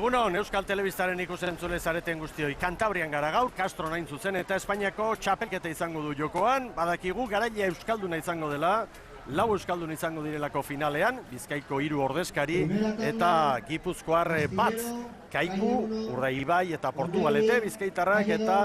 Egunon, Euskal Telebistaren ikusentzule zareten guztioi. Kantabrian gara gaur, Castro nain zuzen eta Espainiako txapelketa izango du jokoan. Badakigu garaile euskalduna izango dela, lau euskaldun izango direlako finalean, Bizkaiko 3 ordezkari eta Gipuzkoar bat, Kaiku, Urdaibai eta Portugalete, Bizkaitarrak eta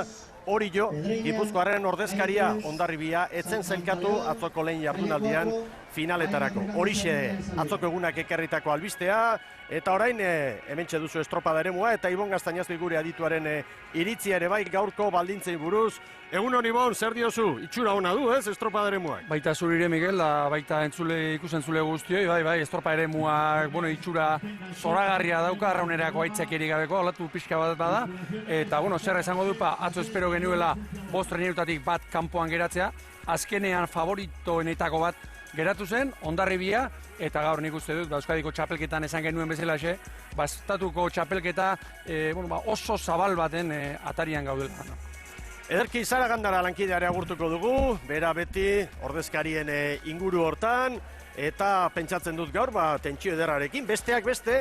Orillo, Gipuzkoarren ordezkaria Hondarribia etzen zelkatu atzoko lehen jardunaldian finaletarako. Horixe atzoko egunak ekarritako albistea, eta orain hementxe duzu estropada eremua eta Ibon Gaztañazpi gure adituaren iritzia ere bai gaurko baldintzei buruz. Egunon Ibon, zer diozu? Itxura ona du, ez, estropada eremuak? Baita zurire, Miguel, baita ikusentzule guztioi, bai, estropa eremuak, itxura zoragarria dauka, arraunerako aitzak gabeko, alatu pixka bat bada, eta, zer esango du, atzo espero genuela 5 trainerutatik bat kanpoan geratzea, azkenean favoritoenetako bat geratu zen, Hondarribia, eta gaur nik uste dut, Euskadiko txapelketan esan genuen bezalaxe, estatuko txapelketa oso zabal baten atarian gaudela. Ederki Zaragandara lankideare agurtuko dugu, bera beti ordezkarien inguru hortan, eta pentsatzen dut gaur, tentsio ederrarekin, besteak beste,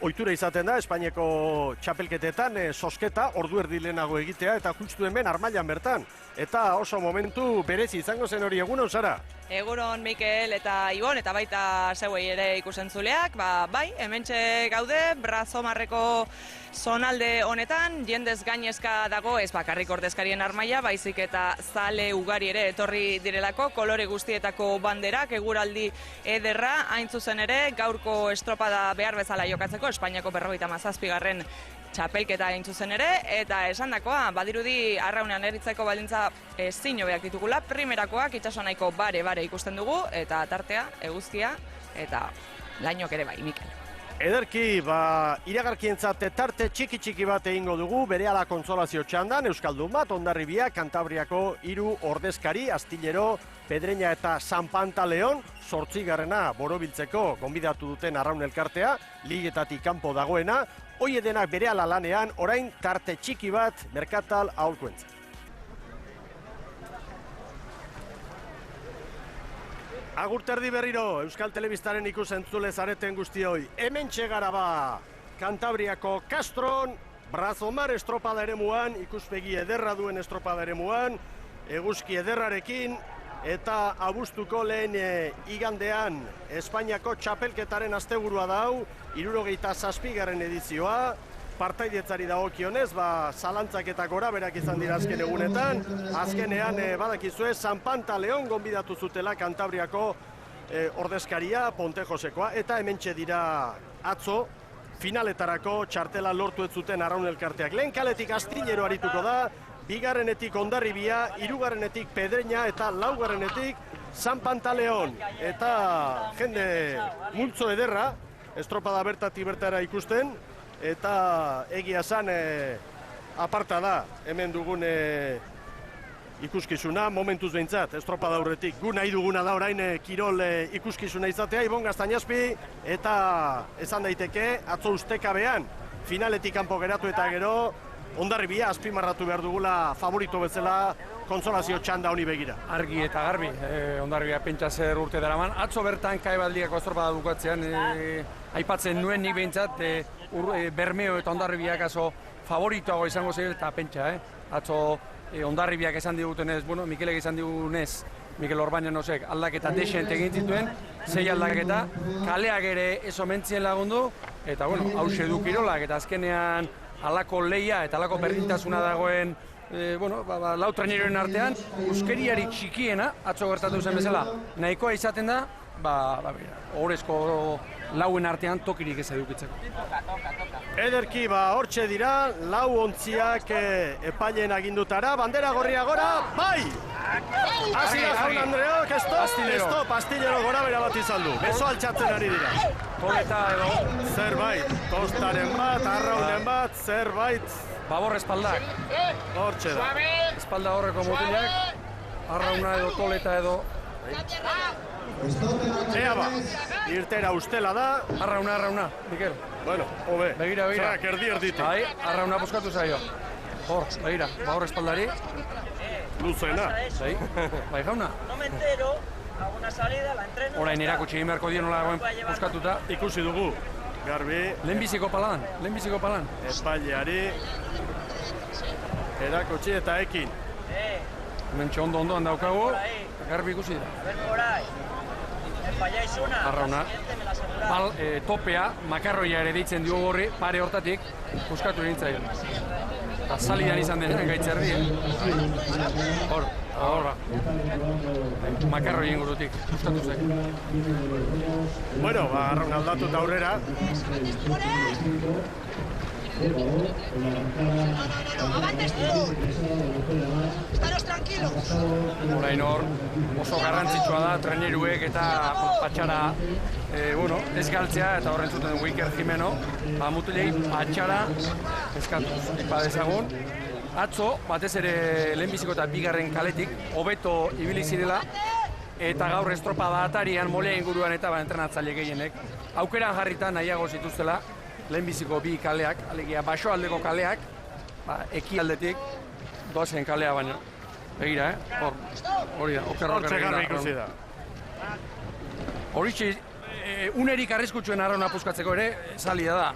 ohitura izaten da, Espainiako txapelketetan, sosketa, ordu erdi lehenago egitea, eta justu hemen armailan bertan. Eta oso momentu berezi izango zen hori, egunon, Sara? Egunon, Mikel eta Ibon, eta baita zeuei ere ikusentzuleak, bai, hementxe gaude, Brazomarreko zonalde honetan, jendez gainezka dago ez bakarrik ordezkarien armaia, baizik eta zale ugari ere etorri direlako, kolore guztietako banderak, eguraldi ederra, hain zuzen ere, gaurko estropada behar bezala jokatzeko, Espainiako 57. Txapelketa hain zuzen ere, eta esandakoa, badirudi arraunean eritzeko baldintza ezin hobeak ditugula, primerakoak itsaso nahiko bare ikusten dugu, eta tartea, eguzkia, eta lainok ere bai, Mikel. Ederki, iragarkientzat tarte txiki bat egingo dugu, berehala kontsolazio txandan, Euskaldun bat, Hondarribia, Kantabriako 3 ordezkari, Astillero, Pedreña eta San Pantaleon, 8. borobiltzeko gonbidatu duten arraun elkartea, ligetatik kanpo dagoena, hoi denak berehala lanean, orain tarte txiki bat, merkatal aholkuentza. Agurterdi berriro, Euskal Telebistaren ikusentzule zareten guztioi. Hemen txegara Kantabriako Castron, Brazomar estropada eremuan, ikuspegi ederra duen estropada eremuan, eguzki ederrarekin, eta abuztuko lehen igandean Espainiako txapelketaren asteburua dau, 77. edizioa, partaidetzari dagokionez, zalantzak eta gora berak izan dira azken egunetan, azkenean badakizue San Pantaleon gonbidatu zutela Kantabriako ordezkaria, Ponte Josekoa, eta hementxe dira atzo, finaletarako txartela lortu ez zuten arraun elkarteak. Lehen kaletik Astillero arituko da, 2. Hondarribia, 3. Pedreña eta 4. San Pantaleon. Eta jende multzo ederra, estropada bertatik bertara ikusten, eta egia zan aparta da hemen dugun ikuskizuna, momentuz behintzat, estropada aurretik. Gu nahi duguna da orain kirol ikuskizuna izatea, Ibon Gaztañazpi, eta esan daiteke, atzo ustekabean, finaletik kanpo geratu eta gero, Hondarribia azpimarratu behar dugula favorito bezala kontsolazio txanda honi begira. Argi eta garbi, Hondarribia pentsa zer urte daraman. Atzo bertan Kaibaldiko estropada bukatzean, aipatzen nuen nik behintzat, Bermeo eta Hondarribiak aso favoritoago izango zer eta pentsa, Atzo Hondarribiak esan digutenez, Mikelek esan digunez, Mikel Orbañanosek aldaketa desent egin zituen, 6 aldaketa, kaleak ere ez omentzien lagundu, eta hause du kirolak, eta azkenean alako leia eta alako berdintasuna dagoen lau traineroen artean, uskeriari txikiena, atzo gertatu zen bezala, nahikoa izaten da, horrezko lauen artean tokirik ez edukitzeko. Ederki, hortxe dira, lau ontziak epaileen agindutara, bandera gorria gora, bai! Hasi da Jaun Andreok, stop, Astillero gora bera bat izan du, beso altxatzen ari dira. Toleta edo. Zerbait, tostaren bat, arraunen bat, zerbait. Babor espaldak. Hortxe da. Espalda horreko mutilak, arrauna edo toleta edo. Ea irtera ustela da. Arrauna, Mikel. Bueno, hobe. Begira. Zerak erdi. Bai, arrauna buskatu zaio. Hor, begira, babor espaldari. Luzena. Bai, Jauna. No me entero, hago una salida, la entreno. Orain erakutsi egin beharko dio nola dagoen buskatuta. Ikusi dugu. garbi. Lehenbiziko palan. Epaileari. Erakutsi eta ekin. Hementxe ondoan daukagu, garbi ikusi da. Arrauna. Topea, makarroia ere deitzen diogu horri, pare hortatik, puskatu egintzaio. Eta salidan izan denean gaitzerdi, Horra. Makarroien ingurutik, puskatu zen. Bueno, arraun aldatu eta aurrera. Avantes, tío. Estaros tranquilos. Orain hor, oso garrantzitsua da, treneruek eta patxara ez galtzea, eta horren zuten dugu Iker Jimeno, mutilei patxara eskatuz. Ipa dezagun, atzo, batez ere lehenbiziko eta bigarren kaletik, hobeto ibili zirela, eta gaur estropada atarian, molea inguruan eta entrenatzaile gehienek, aukeran jarrita nahiago zituztela, lehenbiziko bi kaleak, alegia basoaldeko kaleak, ekialdetik, doazen kalea baino. Begira, hori da, Hortxe garbi ikusi da. Horitxe, unerik arriskutsuen arrauna puskatzeko ere, salida da.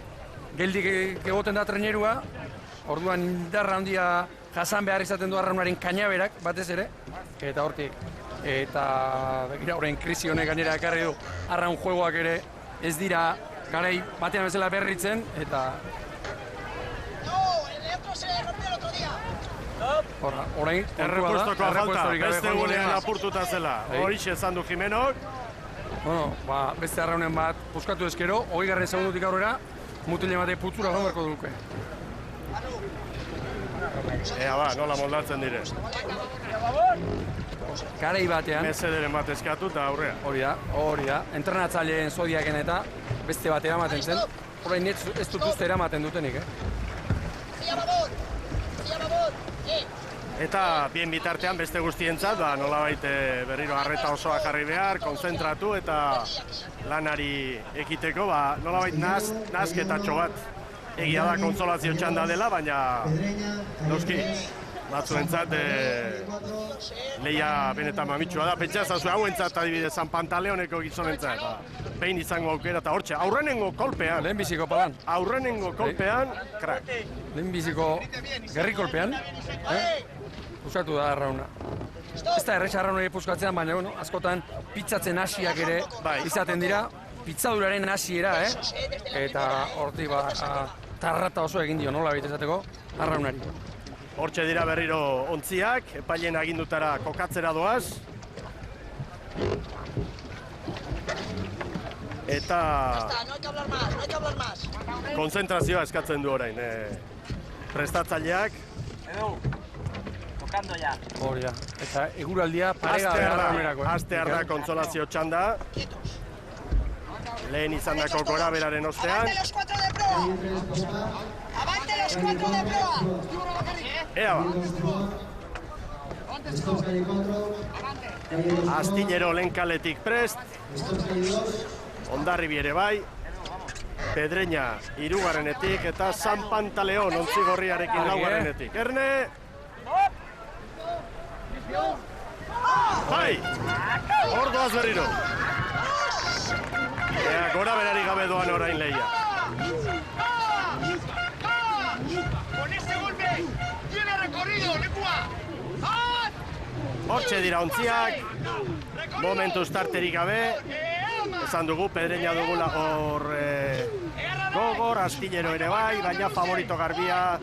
Geldik egoten da trenerua, orduan indarra handia jasan behar izaten du arraunaren kainaberak, batez ere, eta hortik. Eta, begira, horrein krisi honek gainera ekarri du, arraun juegoak ere ez dira garai batean bezala berritzen, eta... Horra, orain, Errepuestokoa falta, beste gunean apurtuta zela. Horixe esan du Jimenok. Bueno, beste arraunen bat puskatu ezkero, 20. segundutik aurrera, mutile batek putzura joan beharko duke. Ea nola moldatzen dire. Garai batean... Mesederen bat eskatu eta aurrea. Hori da. Entrenatzaileen zodiaken eta beste bat eramaten zen. Horrein ez dut uste eramaten dutenik, Eta bien bitartean beste guztientzat, nolabait berriro arreta osoa jarri behar, konzentratu eta lanari ekiteko, nolabait nazketatxo bat. Egia da kontsolazio txanda dela, baina noski, batzuentzat lehia benetan mamitsua da. Pentsa ezazu hauentzat adibidez San Pantaleoneko gizonentzat. Behin izango aukera eta hortxe, aurrenengo kolpean. Lehenbiziko palan. Aurrenengo kolpean, krak. Lehenbiziko gerri kolpean. Puskatu da arrauna. Ez da erresa arraunari puskatzean, baina askotan pitzatzen hasiak ere izaten dira. Pitzaduraren hasiera, Eta hortik tarrata oso egin dio, nola baita esateko, arraunari. Hortxe dira berriro ontziak, epaileen agindutara kokatzera doaz. Eta... konzentrazioa eskatzen du orain. Prestatzaileak. Hori da. Eta eguraldia paregabe arraunerako. Astear da kontsolazio txanda. Lehen izan dako gora beraren ostean. Avante los 4 de proa. Ea Astillero lehen kaletik prest. Hondarribi ere bai. Pedreña hirugarrenetik eta San Pantaleon ontzigorriarekin laugarrenetik. Erne! Bai! Ordoaz berriro. Gora berari gabe doan orain lehia. Hortxe dira ontziak, momentu starterik gabe, esan dugu, Pedreña dugula hor gogor, Astillero ere bai, baina favorito garbia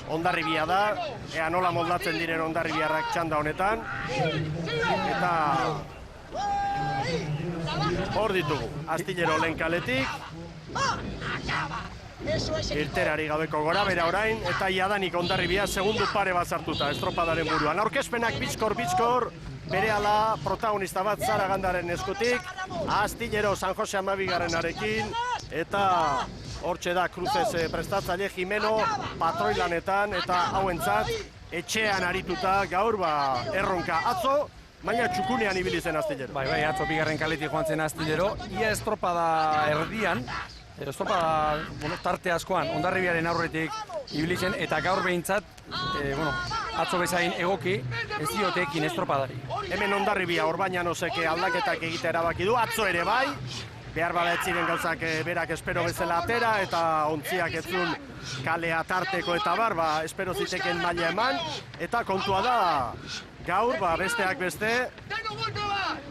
Hondarribia da, ea nola moldatzen diren Hondarribiarrak txanda honetan, eta hor ditugu, Astillero lehen kaletik, irterari gabeko gora bera orain, eta jadanik Hondarribia segundu pare bat sartuta estropadaren buruan. Aurkezpenak bizkor, berehala protagonista bat Zaragandaren eskutik, Astillero San Jose Amabigarrenarekin, eta hortxe da Cruzez prestatzaile Jimeno patroilanetan, eta hauentzat etxean arituta gaur erronka atzo, baina txukunean ibili zen Astillero. Bai, atzo bigarren kaletik joan zen Astillero, ia estropada erdian, estropada tarte askoan Hondarribiaren aurretik ibili zen, eta gaur behintzat, atzo bezain egoki, ez diotekin estropadari. Hemen Hondarribia Orbañanosek aldaketak egitea erabaki du, atzo ere bai, behar bada ez ziren gauzak berak espero bezala atera, eta ontziak etzun kalea tarteko eta bar, espero ziteken maila eman, eta kontua da, gaur, besteak beste,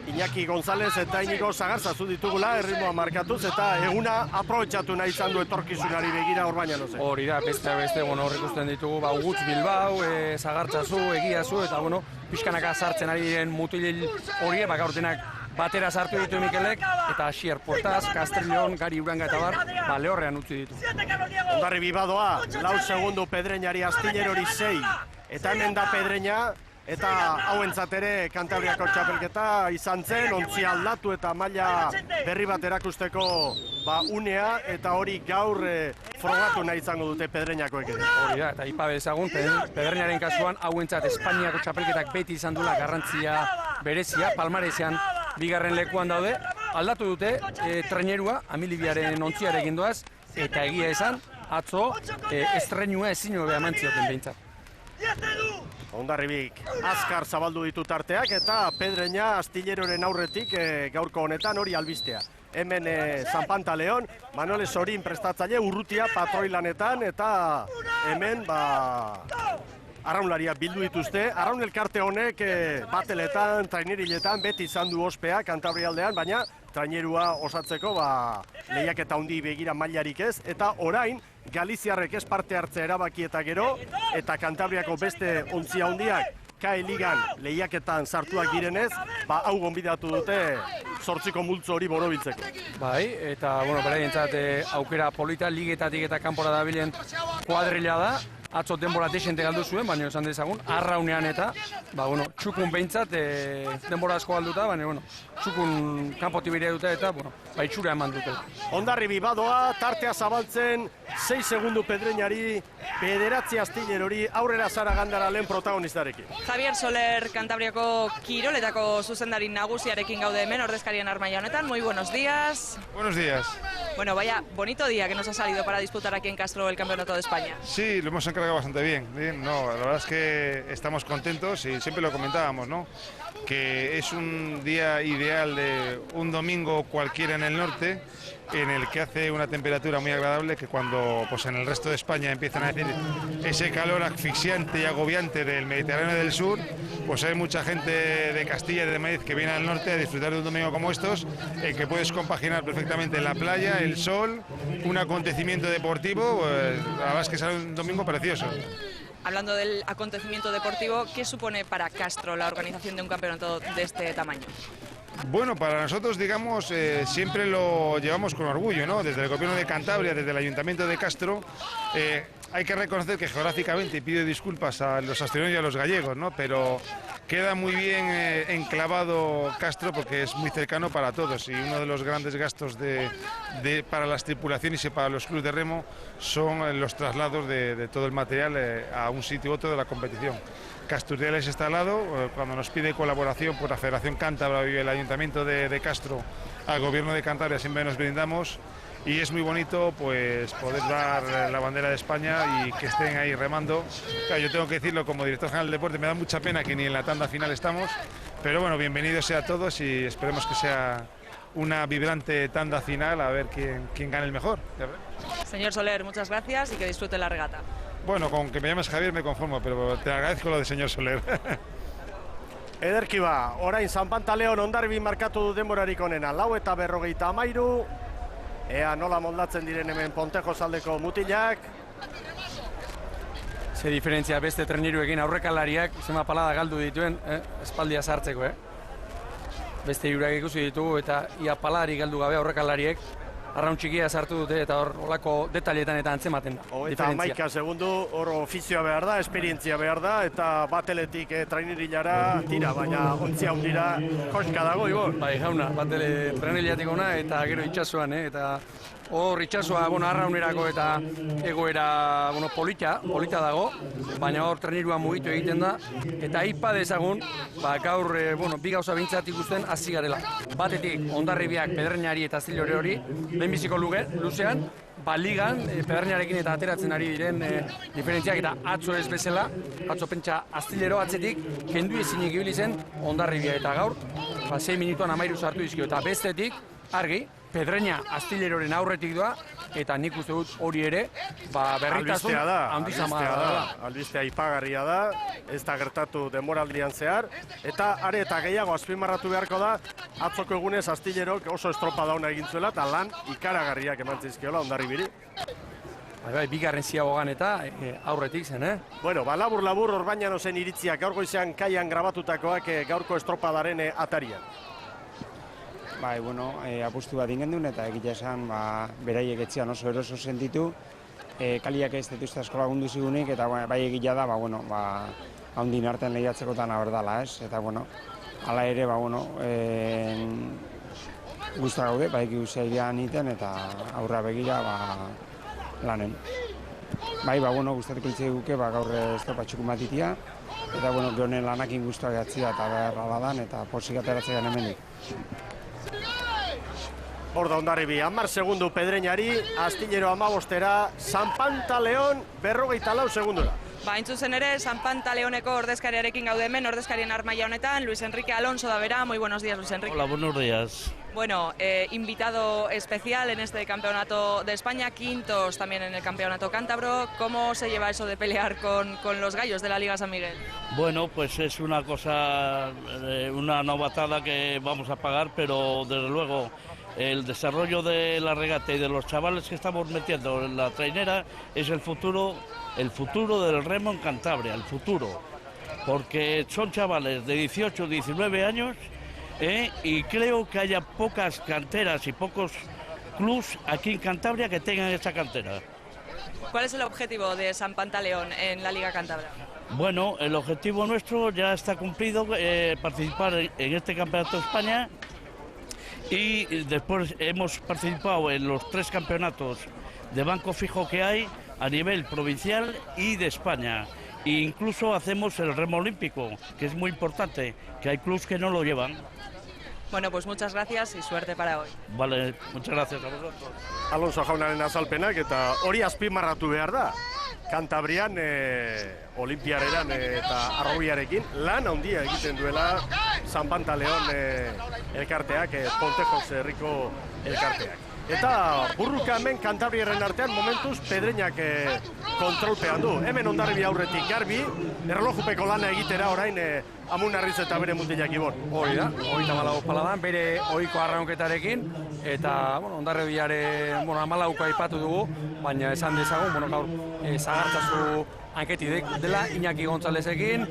Iñaki González eta Inigo Sagarzazu ditugula, erritmoa markatuz, eta eguna aprobetxatu nahi izan du etorkizunari begira Orbañanoze. Hori da, beste, hor ikusten ditugu, Ugutz Bilbao, Sagartzazu, Egiazu, eta, pixkanaka sartzen ari diren mutil horiek, gaur denak batera sartu ditu Mikelek, eta Asier Portaz, Castrillon, Gari Uranga eta bar, lehorrean utzi ditu. Ondarribi badoa, 4 segundu Pedreñari Astillerori 6, eta hemen da Pedreña, eta hauentzat ere Kantabriako txapelketa izan zen, ontzi aldatu eta maila berri bat erakusteko unea, eta hori gaur frogatu nahi izango dute Pedreñakoek ere. Hori da, eta ipa bezagun, Pedreñaren kasuan hauentzat Espainiako txapelketak beti izan duela garrantzia berezia, palmarezean bigarren lekuan daude, aldatu dute trainerua, Amilibiaren ontziarekin doaz, eta egia esan, atzo estreinua ezin hobea emantzioten behintzat. Hondarribik azkar zabaldu ditu tarteak eta Pedreña Astilleraren aurretik gaurko honetan hori albistea. Hemen San Pantaleon, Manole Sorin prestatzaile Urrutia patroilanetan eta hemen arraunlaria bildu dituzte. Arraun elkarte honek bateletan, traineriletan beti izan du ospea Kantabrialdean, baina trainerua osatzeko lehiaketa handi begira mailarik ez, eta orain Galiziarrek ez parte hartzea erabaki eta gero, eta Kantabriako beste ontzia handiak KAE Ligan lehiaketan sartuak direnez, hau gonbidatu dute 8 multzo hori borobiltzeko. Bai, eta, beraientzat aukera polita, ligetatik eta kanpora dabilen kuadrilla da, atzo denbora desente galdu zuen, baina esan dezagun, arraunean eta, txukun behintzat denbora asko galduta, baina, txukun kanpoti bire dute eta, itxura eman dutela. Hondarribi badoa, tartea zabaltzen, 6 segundu Pedreñari, 9 Astillerori, aurrera Sara Gandara lehen protagonistarekin. Javier Soler, Kantabriako kiroletako zuzendari nagusiarekin gaude hemen, ordezkarien armaia honetan. Muy buenos días. Buenos días. Bueno, vaya bonito día que nos ha salido para disputar aquí en Castro el Campeonato de España. Sí, lo hemos encargado bastante bien. La verdad es que estamos contentos y siempre lo comentábamos, ¿no? Que es un día ideal de un domingo cualquiera en el norte, en el que hace una temperatura muy agradable, que cuando en el resto de España empiezan a decir ese calor asfixiante y agobiante del Mediterráneo del Sur, pues hay mucha gente de Castilla y de Madrid que viene al norte a disfrutar de un domingo como estos, en que puedes compaginar perfectamente la playa, el sol, un acontecimiento deportivo, la verdad es que sale un domingo precioso. Hablando del acontecimiento deportivo, ¿qué supone para Castro la organización de un campeonato de este tamaño? Bueno, para nosotros, digamos, siempre lo llevamos con orgullo, ¿no? Desde el Gobierno de Cantabria, desde el Ayuntamiento de Castro, hay que reconocer que geográficamente, y pido disculpas a los asturianos y a los gallegos, ¿no? Pero queda muy bien enclavado Castro porque es muy cercano para todos, y uno de los grandes gastos para las tripulaciones y para los clubes de remo son los traslados de todo el material a un sitio u otro de la competición. Casturdiales está al lado, cuando nos pide colaboración por la Federación Cántabra y el Ayuntamiento de Castro al Gobierno de Cantabria siempre nos brindamos, y es muy bonito pues poder dar la bandera de España y que estén ahí remando. Claro, yo tengo que decirlo como director general del deporte, me da mucha pena que ni en la tanda final estamos, pero bueno, bienvenidos sea a todos y esperemos que sea una vibrante tanda final, a ver quién gane el mejor. Señor Soler, muchas gracias y que disfrute la regata. Bueno, con que me llames Javier me conformo, pero te agradezco lo de señor Soler. Ederki orain San Pantaleon Hondarribin markatu du denborarik onena, 4:53. Ea nola moldatzen diren hemen Pontejo zaldeko mutilak. Ze diferentzia beste traineruekin aurrekalariak, zema palada galdu dituen, espaldia sartzeko, Beste hirurak ikusi ditugu eta ia paladari galdu gabe aurrekalariek, arraun txikia sartu dute eta hor olako detailetan eta antzematen da. Eta 11 segundu, hor ofizioa behar da, esperientzia behar da, eta bateletik trainerilara tira, baina ontzia hundira koska dago, Ibon. Bai, jauna, batele traineriatik ona eta gero itxasuan, eta hor itxasua arraunerako eta egoera polita dago, baina hor trainerua mugitu egiten da, eta aipa dezagun, gaur, bi gauza bintzat ikusten hasi garela. Batetik, Hondarribiak Pedreñari eta Astillerori hori, lehenbiziko luzean, ligan, Pedreñarekin eta ateratzen ari diren diferentziak, eta atzo ez bezala, atzo pentsa Astillero atzetik, kendu ezinik ibili zen Hondarribia, eta gaur, 6 minutuan 13 sartu dizkio, eta bestetik, argi, Pedreña Astilleroren aurretik doa, eta nik uste dut hori ere, berritasun handizama da. Albistea ipagarria da, ez da gertatu denboraldian zehar, eta are eta gehiago azpimarratu beharko da, atzoko egunez Astillerok oso estropada ona egin zuela, eta lan ikaragarriak eman zizkiola Hondarribiri. Bigarren ziagogan eta aurretik zen, Bueno, labur Orbañanosen iritziak gaur goizean kaian grabatutakoak gaurko estropadaren atarian. Bai, apustu bat ingendun eta egitea esan, beraiek etzian oso eroso sentitu, kaliak ez dituzte asko lagundu zigunik, eta bai egitea da, haundin artean lehiatzekotan aberdala, ez? Eta, hala ere, guzta gaude, bai eguzea niten eta aurra begira, lanen. Bai, guztatik eitzea guke, gaur estropatxuku matitia, eta, gehonen lanakin guztua gehatzia eta beharra dan, eta pozik ateratzea hemenik. Hor da Hondarribi, 10 segundu Pedreñari, Astillero 15-era, San Pantaleon 44 segundura. Intzuzen ere, San Pantaleoneko ordezkariarekin gaude hemen, ordezkarien armaia honetan, Luis Enrique Alonso da bera. Muy buenos días, Luis Enrique. Hola, buenos días. Bueno, invitado especial en este campeonato de España, quintos también en el campeonato cántabro. ¿Cómo se lleva eso de pelear con los gallos de la Liga San Miguel? Bueno, pues es una cosa, una novatada que vamos a pagar, pero desde luego el desarrollo de la regata y de los chavales que estamos metiendo en la trainera es el futuro del remo en Cantabria, el futuro. Porque son chavales de 18, 19 años y creo que haya pocas canteras y pocos clubs aquí en Cantabria que tengan esa cantera. ¿Cuál es el objetivo de San Pantaleón en la Liga Cántabra? Bueno, el objetivo nuestro ya está cumplido, participar en este Campeonato de España. Y después hemos participado en los 3 campeonatos de banco fijo que hay a nivel provincial y de España. E incluso hacemos el remo olímpico, que es muy importante, que hay clubes que no lo llevan. Bueno, pues muchas gracias y suerte para hoy. Vale, muchas gracias a vosotros. Alonso jaunaren azalpenak eta hori azpimarratu behar da. Kantabrian olimpiareran eta arrobiarekin lan handia egiten duela San Pantaleon elkarteak, Pontejos herriko elkarteak. Eta burruka hemen Kantabriaren artean momentuz Pedreñak kontrolpean du. Hemen Hondarribi aurretik Garbi, erlojupeko lana egitera orain Amunarriz eta bere mutilak Ibon. Hori da, 34 paladan, bere ohiko arraunketarekin, eta Hondarribiaren 14 aipatu dugu, baina esan dezagun, gaur zagartzazu hanketi dela Iñaki Gontzalezekin,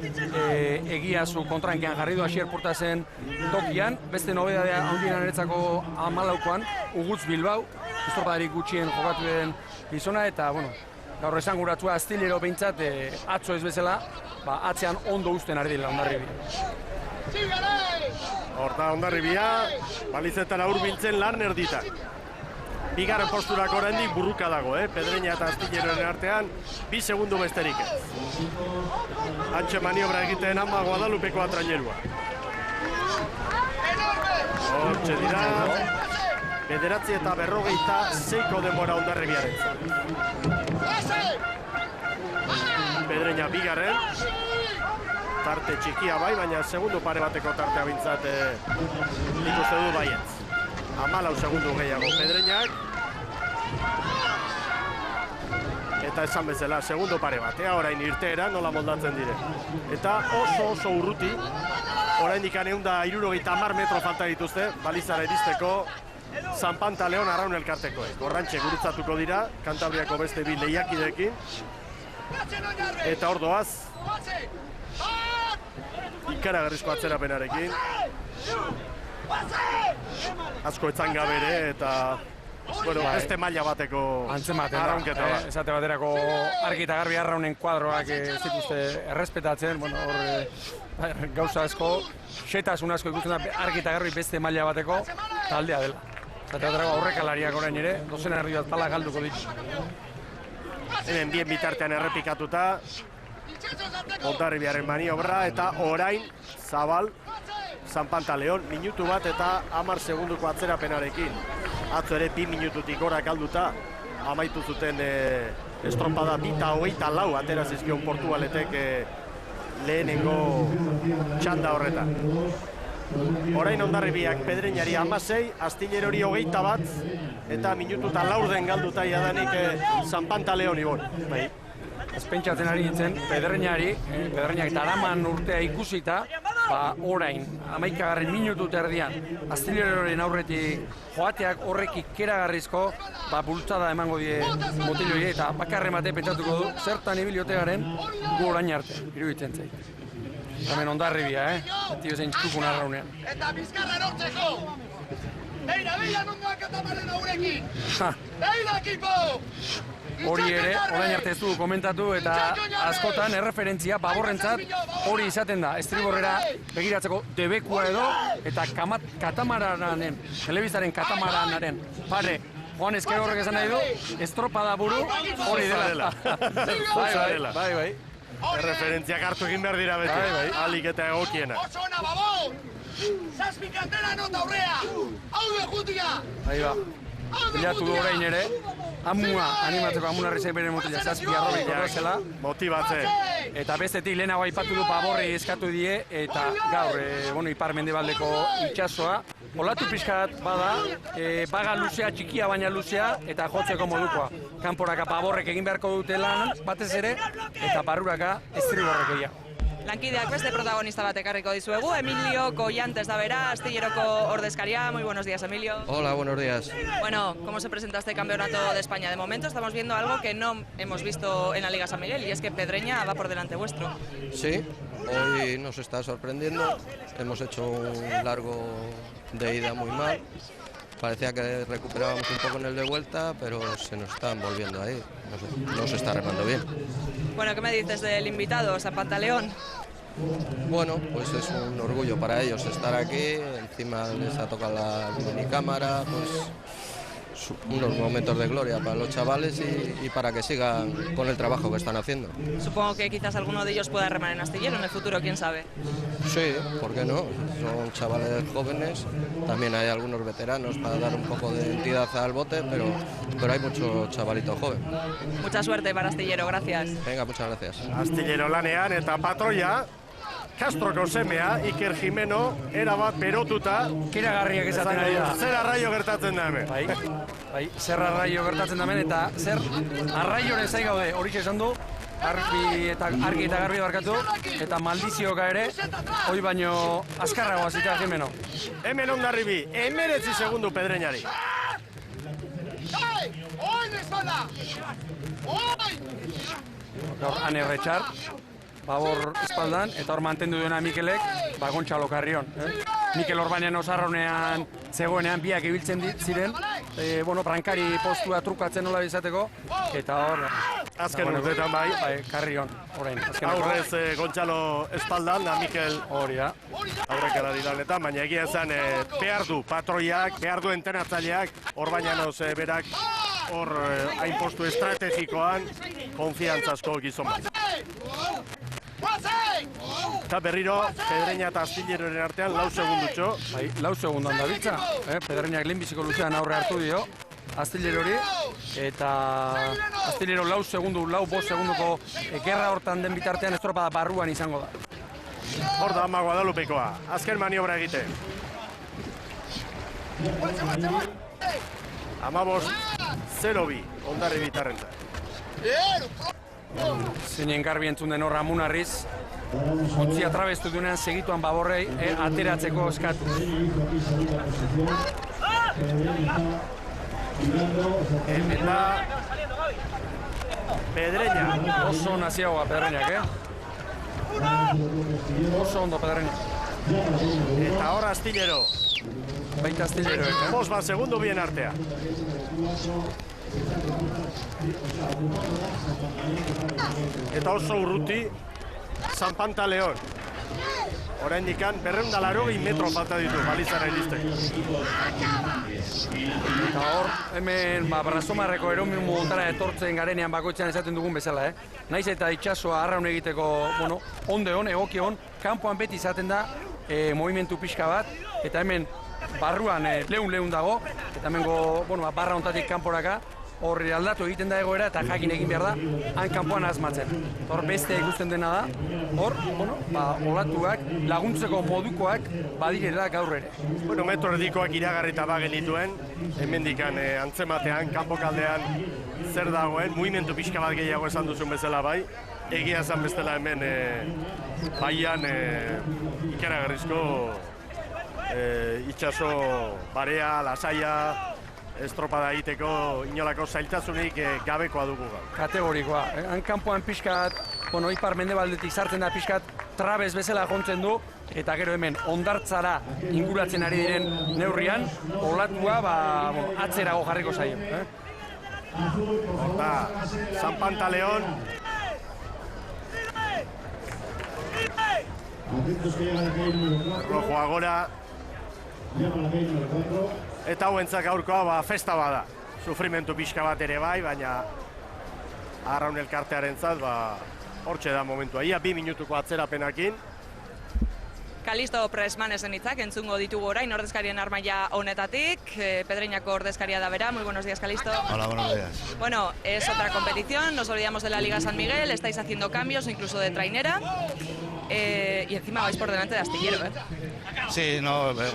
Egiazu kontrankean jarri du Asier Purtasen tokian, beste nobedadea handien anetzako 14an, Ugutz Bilbao, estorpadarik gutxien jokatu den gizona, eta gaur esanguratua Astillero behintzat atzo ez bezala, atzean ondo uzten ari dela Hondarribi. Horta Hondarribia, balizetan hurbiltzen lan erditan. Bigarren posturako oraindik burruka dago, Pedreña eta Astilleroren artean, 2 segundu besterik ez. Antxe maniobra egiten Ama Guadalupeko atrainerua. Hortxe dira, 9:46 denbora Hondarribiaren. Pedreña bigarren, tarte txikia bai, baina segundu pare bateko tartea bintzat ikuste du baietz. 14 segundu gehiago Pedreñak. Eta esan bezala, segundu pare bat, orain irteera nola moldatzen dire. Eta oso urruti, orain dikan 160 metro falta dituzte, balizara iristeko San Pantaleon arraun elkartekoek. Gorrantxe gurutzatuko dira, Kantabriako beste 2 lehiakideekin. Eta hor doaz, ikaragarrizko atzerapenarekin. Asko etzan gabere eta beste maila bateko arraunketa da. Esate baterako argi eta garbi arraunen kuadroak ez dituzte errespetatzen, gauza asko, xetasun asko ikusten da argi eta garbi beste maila bateko taldea dela. Esate baterako aurrekalariak orain ere, dozen herri bat pala galduko ditu. Hemen bien bitartean errepikatuta, Hondarribiaren maniobra eta orain Zabal, San Pantaleon, minutu bat eta 10 segunduko atzerapenarekin. Atzo ere 2 minututik gora galduta, amaitu zuten estropada 2:24 atera zizkion Portugaletek lehenengo txanda horretan. Orain Hondarribiak Pedreñari 16, Astillerori 21, eta minututa laurden galduta jadanik San Pantaleon Ibon. Bai. Ez pentsatzen ari nintzen, Pedreñak daraman urtea ikusita, orain, 11. minutu erdian, Astilleraren aurretik joateak horrek ikeragarrizko, bultzada emango die motiloi eta bakarren bate pentsatuko du, zertan ibiliote garen gu orain arte, iruditzen zait. Hemen Hondarribia, Tio zein txukun arraunean. Eta bizkarra erortzeko! Beira, nondoak katamaren aurekin! Beira, ekipo! Hori ere, orain arte ez dugu komentatu eta askotan erreferentzia baborrentzat hori izaten da. Estriborrera begiratzeko debekua edo eta katamaranaren, telebizaren katamaranaren pare. Joan ezker horrek esan nahi du, estropada buru hori dela. Bai. Erreferentziak hartu egin behar dira beti, alik eta egokiena. Oso ona, babon! Zazpi kantera nota aurrea! Hau de jutia! Bai ba, bilatu du orain ere, animatzeko amunarri zei bere motila zazpi arrobik horrezela. Motibatze. Eta bestetik lehenago aipatu du Baborri eskatu die, eta gaur, ipar mendebaldeko itxasoa. Olatu pixkat bada, baga luzea, txikia baina luzea, eta jotzeko modukoa. Kanporaka Baborrek egin beharko dute lan, batez ere, eta barruraka Estriborrek egia. Lankideak beste protagonista bat ekarriko dizuegu, Emilio Collantes da bera, Astilleroko ordezkaria. Muy buenos días, Emilio. Hola, buenos días. Bueno, ¿cómo se presenta este campeonato de España? De momento estamos viendo algo que no hemos visto en la Liga San Miguel, y es que Pedreña va por delante vuestro. Sí, hoy nos está sorprendiendo. Hemos hecho un largo de ida muy mal. Parecía que recuperábamos un poco en el de vuelta, pero se nos están volviendo ahí. No se está remando bien. Bueno, ¿qué me dices del invitado, San Pantaleón? Bueno, pues es un orgullo para ellos estar aquí. Encima les ha tocado la minicámara, pues unos momentos de gloria para los chavales y para que sigan con el trabajo que están haciendo. Supongo que quizás alguno de ellos pueda remar en Astillero en el futuro, quién sabe. Sí, ¿por qué no? Son chavales jóvenes, también hay algunos veteranos para dar un poco de entidad al bote, pero hay mucho chavalito joven. Mucha suerte para Astillero, gracias. Venga, muchas gracias. Astillero lanean eta patroia, Castroko semea, Iker Jimeno, erabat berotuta. Kiragarriak esaten ari da. Zer arraio gertatzen da hemen. Bai, zer arraio gertatzen da hemen eta zer arraioren zai gaude. Horixe esan du, argi eta garbi barkatu, eta maldizioka ere, hoi baino azkarragoa zita Jimeno. Hemen Hondarribi, 19 segundu Pedreñari. Gaur Ane Retxar, Babor espaldan, eta hor mantendu duena Mikelek, Gontxalo Karrion. Mikel Orbanean osarronean zegoenean biak ibiltzen ziren, brankari postua trukatzen nola izateko, eta hor... Azken urteetan bai. Karrion, orain. Aurrez Gontxalo espaldan, da Mikel hori da. Aurrekalari lanetan, baina egia esan behar du patroiak, behar du entenatzaileak, Orbañanoz berak hor hain postu estrategikoan konfiantzazko gizon bat. Eta berriro, Pedreña eta Astilleraren artean 4 segundutxo. Bai, 4 segundan da bitza. Pedreñak lehenbiziko luzean aurre hartu dio Astillerori. Eta Astillero 4 segundu, 5 segunduko gerra hortan den bitartean estropada barruan izango da. Hor da Ama Guadalupekoa, azken maniobra egite. 15-0-2, Hondarribi tarrentzat. Zeinen garbi entzun den horra Amunarriz, ontzia trabestu duenean segituan Baborrei ateratzeko eskatu. Eta Pedreña. Oso naziagoa Pedreñak, Oso ondo Pedreñak. Eta hor Astillero. Baita Astillero, 5 segundu bien artea. Eta oso urruti San Pantaleon. Oraindikan 280 metro falta ditu balizara iristen. Eta hor, hemen Brazomarreko eromin montara etortzen garenean bakoitzean esaten dugun bezala, Naiz eta itxasoa arraun egiteko, onde hon, egoki hon, kanpoan beti izaten da movimentu pixka bat, eta hemen barruan leun dago, eta hemengo, barra hontatik kanporaka, hor aldatu egiten da egoera eta jakin egin behar da, han kanpoan asmatzen. Hor beste ikusten dena da, hor, olatuak, laguntzeko modukoak badirela gaur ere. Bueno, metro erdikoak iragarrita bagenituen, hemendikan antzematean, kanpokaldean zer dagoen, mugimendu pixka bat gehiago esan duzun bezala bai, egia esan bestela hemen baian ikaragarrizko itxaso barea, lasaia, estropada egiteko inolako zailtasunik gabekoa dugu gaur. Kategorikoa. Han kanpoan pixkat, ipar mendebaldetik sartzen da pixkat trabez bezala jontzen du, eta gero hemen ondartzara inguratzen ari diren neurrian, olatua atzerago jarriko zaio. Horta, San Pantaleon. Rojo agora. Eta hauentzak gaurkoa festa bada. Sufrimentu pixka bat ere bai, baina Arraun elkartearentzat hortxe da momentua. Ia 2 minutuko atzerapenakin. Kalisto Presmanezen hitzak entzungo ditugu orain ordezkarien armaia honetatik. Pedreñako ordezkaria da bera. Muy buenos días, Kalisto. Hola, buenos días. Bueno, es otra competición, nos olvidamos de la Liga San Miguel, estáis haciendo cambios, incluso de trainera. Y encima vais por delante de astillero, ¿eh? Sí,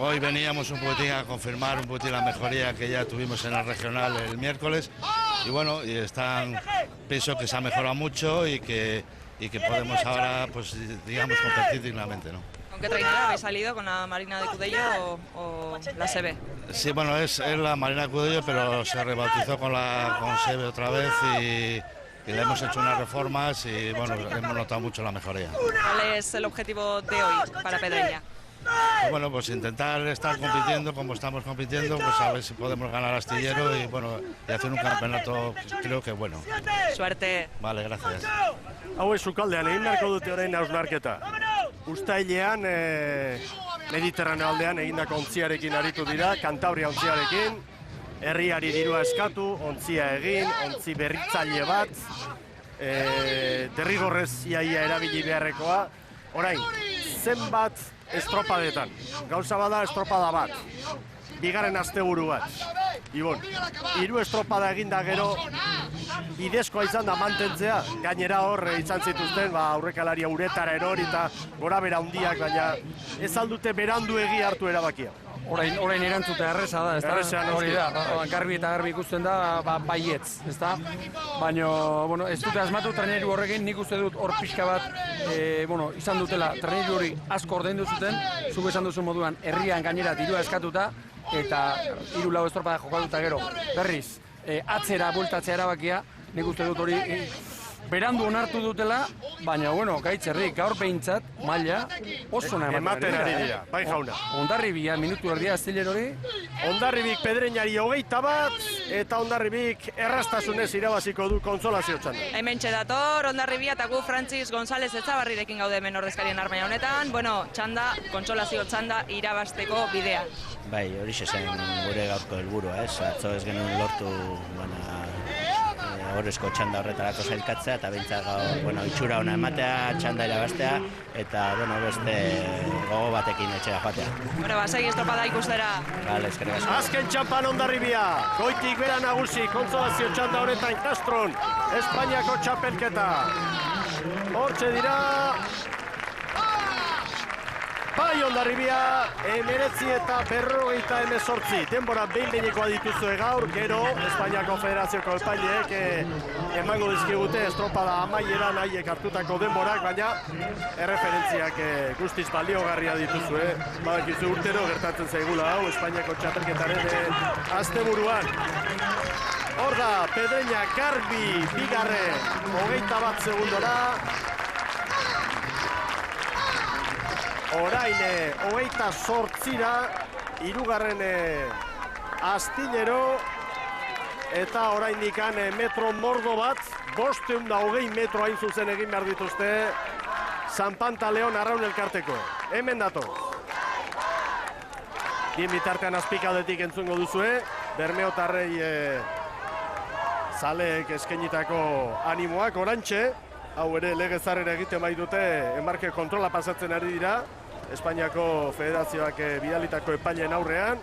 hoy veníamos un poquitín a confirmar un poquitín la mejoría que ya tuvimos en el regional el miércoles. Y bueno, pienso que se ha mejorado mucho y que podemos ahora, pues digamos, competir dignamente, ¿no? ¿Con qué trainera habéis salido? ¿Con la Marina de Cudello o la SB? Sí, bueno, es la Marina de Cudello, pero se rebautizó con SB otra vez y le hemos hecho unas reformas y bueno, hemos notado mucho la mejoría. ¿Cuál es el objetivo de hoy para Pedreña? Bueno, pues intentar estar compitiendo como estamos compitiendo, pues a ver si podemos ganar astillero y bueno, y hacer un campeonato creo que bueno. Suerte. Vale, gracias. Hau ez sukaldean, egin beharko dute orain hausnarketa. Uztailean, Mediterraneo aldean egindako ontziarekin aritu dira, Kantabria ontziarekin, herriari dirua eskatu, ontzia egin, ontzi berritzaile bat, derrigorrez iaia erabili beharrekoa. Orain, zenbat estropadetan, gauza bada estropada bat, bigarren asteburu bat. Ibon, 3 estropada eginda gero, bidezkoa izan da mantentzea, gainera hor izan zituzten aurrekalaria uretara erori eta gora bera handiak, baina ez aldute berandu hartu erabakia. Orain erantzutea erreza da, ez da? Hori da, garbi eta garbi ikusten da, baietz, ez da? Baina, ez dute asmatu traineru horrekin, nik uste dut hor pixka bat, izan dutela, traineru hori asko ordaindu zuten, zuk esan duzu moduan, herrian gainera dirua eskatuta, eta 3-4 estropada jokatuta gero, berriz, atzera bueltatzea erabakia, nik uste dut hori berandu onartu dutela, baina, gaitzerrik, gaur behintzat, maila, oso nahi ematen ari dira, bai jauna. Hondarribia, minutu erdia astillero-hori. Hondarribik Pedreñari 21, eta Hondarribik erraztasunez irabaziko du kontsolazio txanda. Hementxe dator, Hondarribia eta gu Francis González Etxabarrirekin gaude hemen ordezkarien armaia honetan. Txanda, kontsolazio txanda irabazteko bidea. Bai, hori zen gure gaurko helburua, ez? Atzo ez genuen lortu, horrezko txanda horretarako zailkatzea eta behintzat itxura hona ematea, txanda irabaztea eta beste gogo batekin etxera joatea. Segi estropada ikustera. Bale, eskerrik asko. Azken txampan Hondarribia, goitik bera nagusi, kontsolazio txanda honetan Castron, Espainiako txapelketa. Hortxe dira... Bai Hondarribia, 19 eta 58, denbora behin-behinekoa dituzue gaur, gero Espainiako Federazioko epaileek emango dizkigute estropada amaieran haiek hartutako denborak, baina erreferentziak guztiz baliogarria dituzue. Badakizu urtero gertatzen zaigula hau, Espainiako txapelketaren asteburuan. Hor da, Pedreña garbi bigarren, 21 segundora. Orain, 28ra, hirugarren astillero, eta orain dikan metro mordo bat, 520 metro hain zuzen egin behar dituzte San Pantaleon Arraun elkarteko. Hemen dato. Bien bitartean azpikaldetik entzungo duzue, Bermeotarrei zaleek eskainitako animoak orantxe, hau ere legezarrera egiten bai dute, enmarke kontrola pasatzen ari dira, Espainiako Federazioak bidalitako epaileen aurrean,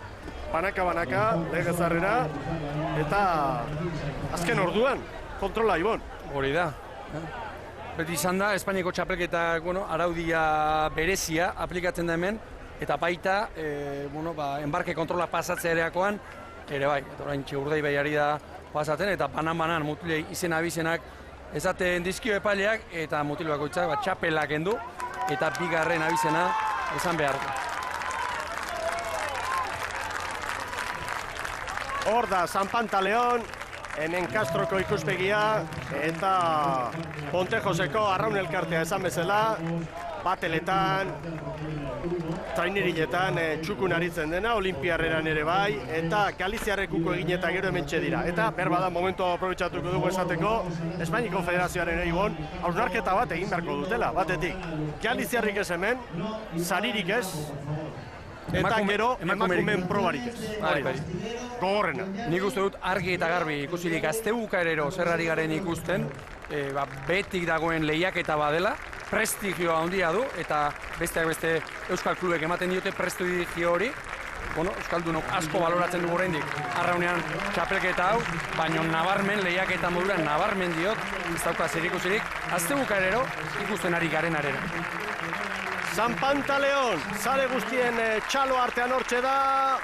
banaka-banaka, legezarrera, eta azken orduan, kontrola, Ibon. Hori da. Beti izan da, Espainiako txapelketak araudia berezia aplikatzen da hemen, eta baita, enbarke kontrola pasatzeareakoan, ere bai, eta orain Urdaibai ari da pasatzen, eta banan mutilei izen abizenak ezaten dizkio epaileak, eta mutil bakoitzak txapelak kendu, eta bigarren abizena esan behar du. Hor da, San Pantaleon, hemen Castroko ikuspegia, eta Ponte Joseko Arraun Elkartea esan bezala, bateletan, traineriletan txukun aritzen dena, Olimpiarreran ere bai, eta Galiziarrekuko egin eta gero hementxe dira. Eta berbada momentu aprobetxatuko dugu esateko, Espainiko Federazioaren Ibon, hausnarketa bat egin beharko dutela, batetik. Galiziarrik ez hemen, saririk ez, eta gero emakumeen probarik ez. Gogorrena. Nik uste dut argi eta garbi ikusirik astebukaerero zerrari garen ikusten, betik dagoen lehiaketa badela, prestigioa handia du, eta besteak beste Euskal Klubek ematen diote prestigio hori. Euskaldunok asko baloratzen dugu oraindik Arraunean txapelketa hau, baina nabarmen lehiaketa moduran nabarmen diot, ez dauka zerikusirik, astebukaerero ikusten ari garen arena. San Pantaleon, zale guztien txalo artean hortxe da.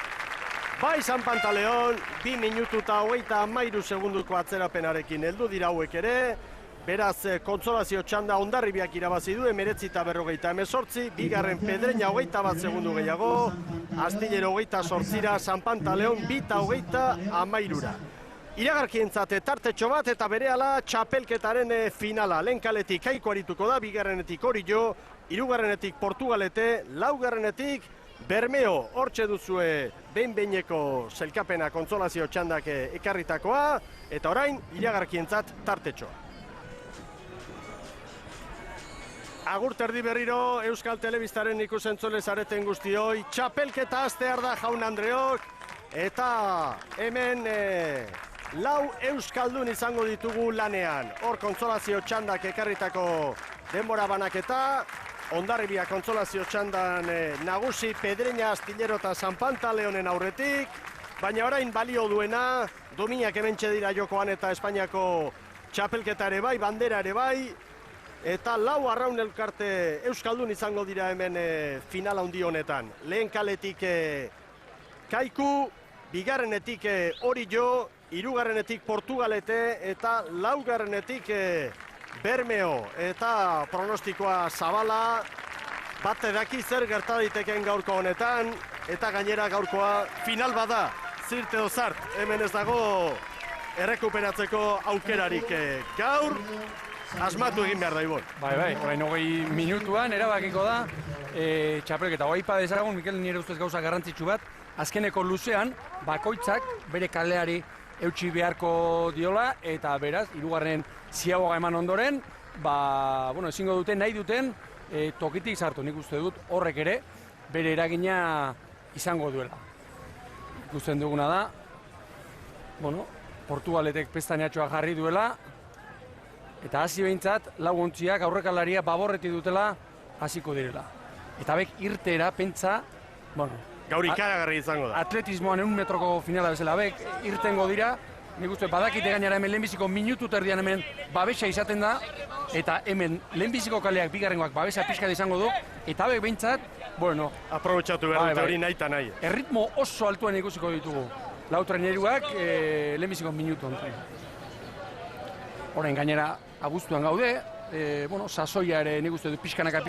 Bai San Pantaleon, 2 minutu eta 33 segunduko atzerapenarekin heldu dira hauek ere. Beraz, kontsolazio txanda Hondarribiak irabazi du, 19:48, bigarren Pedreña 21 segundu gehiago, Astillero 28ra, San Pantaleon 2:23. Iragarkientzat tartetxo bat eta berehala txapelketaren finala. Lehen kaletik Kaiko arituko da, bigarrenetik Orillo, hirugarrenetik Portugalete, laugarrenetik Bermeo. Hortxe duzue behin-behineko sailkapena kontsolazio txandak ekarritakoa, eta orain iragarkientzat tartetxoa. Agur terdi berriro Euskal Telebistaren ikusentzule zareten guztioi, txapelketa hastear da jaun Andreok, eta hemen 4 euskaldun izango ditugu lanean. Hor kontsolazio txandak ekarritako denbora banaketa, Hondarribia kontsolazio txandan nagusi Pedreña, Astillero eta San Pantaleonen aurretik, baina orain balio duena, dominak hementxe dira jokoan eta Espainiako txapelketa ere bai, bandera ere bai, eta 4 Arraun Elkarte euskaldun izango dira hemen finala handi honetan. Lehen kaletik Kaiku, bigarrenetik Orillo, hirugarrenetik Portugalete eta laugarrenetik Bermeo. Eta pronostikoa zabala, bat edaki zer gerta daiteken gaurko honetan, eta gainera gaurkoa final bada, zirt edo zart, hemen ez dago errekuperatzeko aukerarik gaur. Asmatu egin behar da, Ibon. Bai, orain 20 minutuan erabakiko da txapelketa. Aipa dezagun, Mikel, nire ustez gauza garrantzitsu bat, azkeneko luzean, bakoitzak bere kaleari eutsi beharko diola, eta beraz, hirugarren ziaboga eman ondoren, ezingo duten, nahi duten, tokitik sartu. Nik uste dut horrek ere, bere eragina izango duela. Ikusten duguna da, Portugaletek pestainatxoa jarri duela, eta hasi behintzat, laguntziak aurrekalaria baborreti dutela hasiko direla. Eta bek irtera, pentsa, gaur ikaragarri izango da. Atletismoan 1 metroko finala bezala, bek irtengo dira, nik uste badakite gainera hemen lehenbiziko minutu terdian hemen babesa izaten da, eta hemen lehenbiziko kaleak bigarrengoak babesa pixka izango du, eta bek behintzat, aprobetxatu behar dute hori nahi eta nahi. Erritmo oso altuan ikusiko ditugu. Lau traineruak lehenbiziko minutu honetan. Horren gainera abuztuan gaude, sasoia ere nik uste du pixkanaka,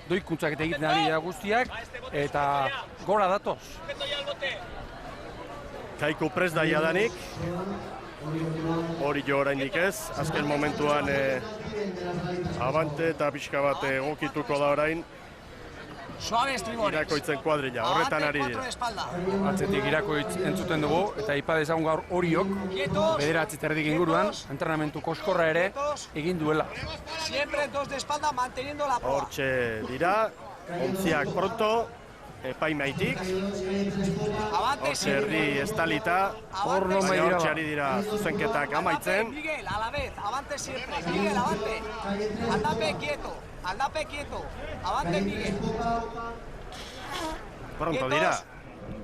doikuntzak eta egiten ari guztiak, eta gora datoz. Kaiku prest da jadanik, hori jo oraindik ez, azken momentuan abante eta pixka bat egokituko da orain, irakoitzen kuadrilla, horretan ari dira. Atzetik irakoitz entzuten dugu, eta ipa dezagun gaur Oriok, 9:30 inguruan, entrenamentu koskorra ere egin duela. Hortxe dira, ontziak pronto, epaimaitik, hortxe erdi estalita, baina hortxe ari dira zuzenketak amaitzen. Miguel, a la vez, avante siempre, Miguel, avante, aldape quieto, avante Miguel. Pronto dira.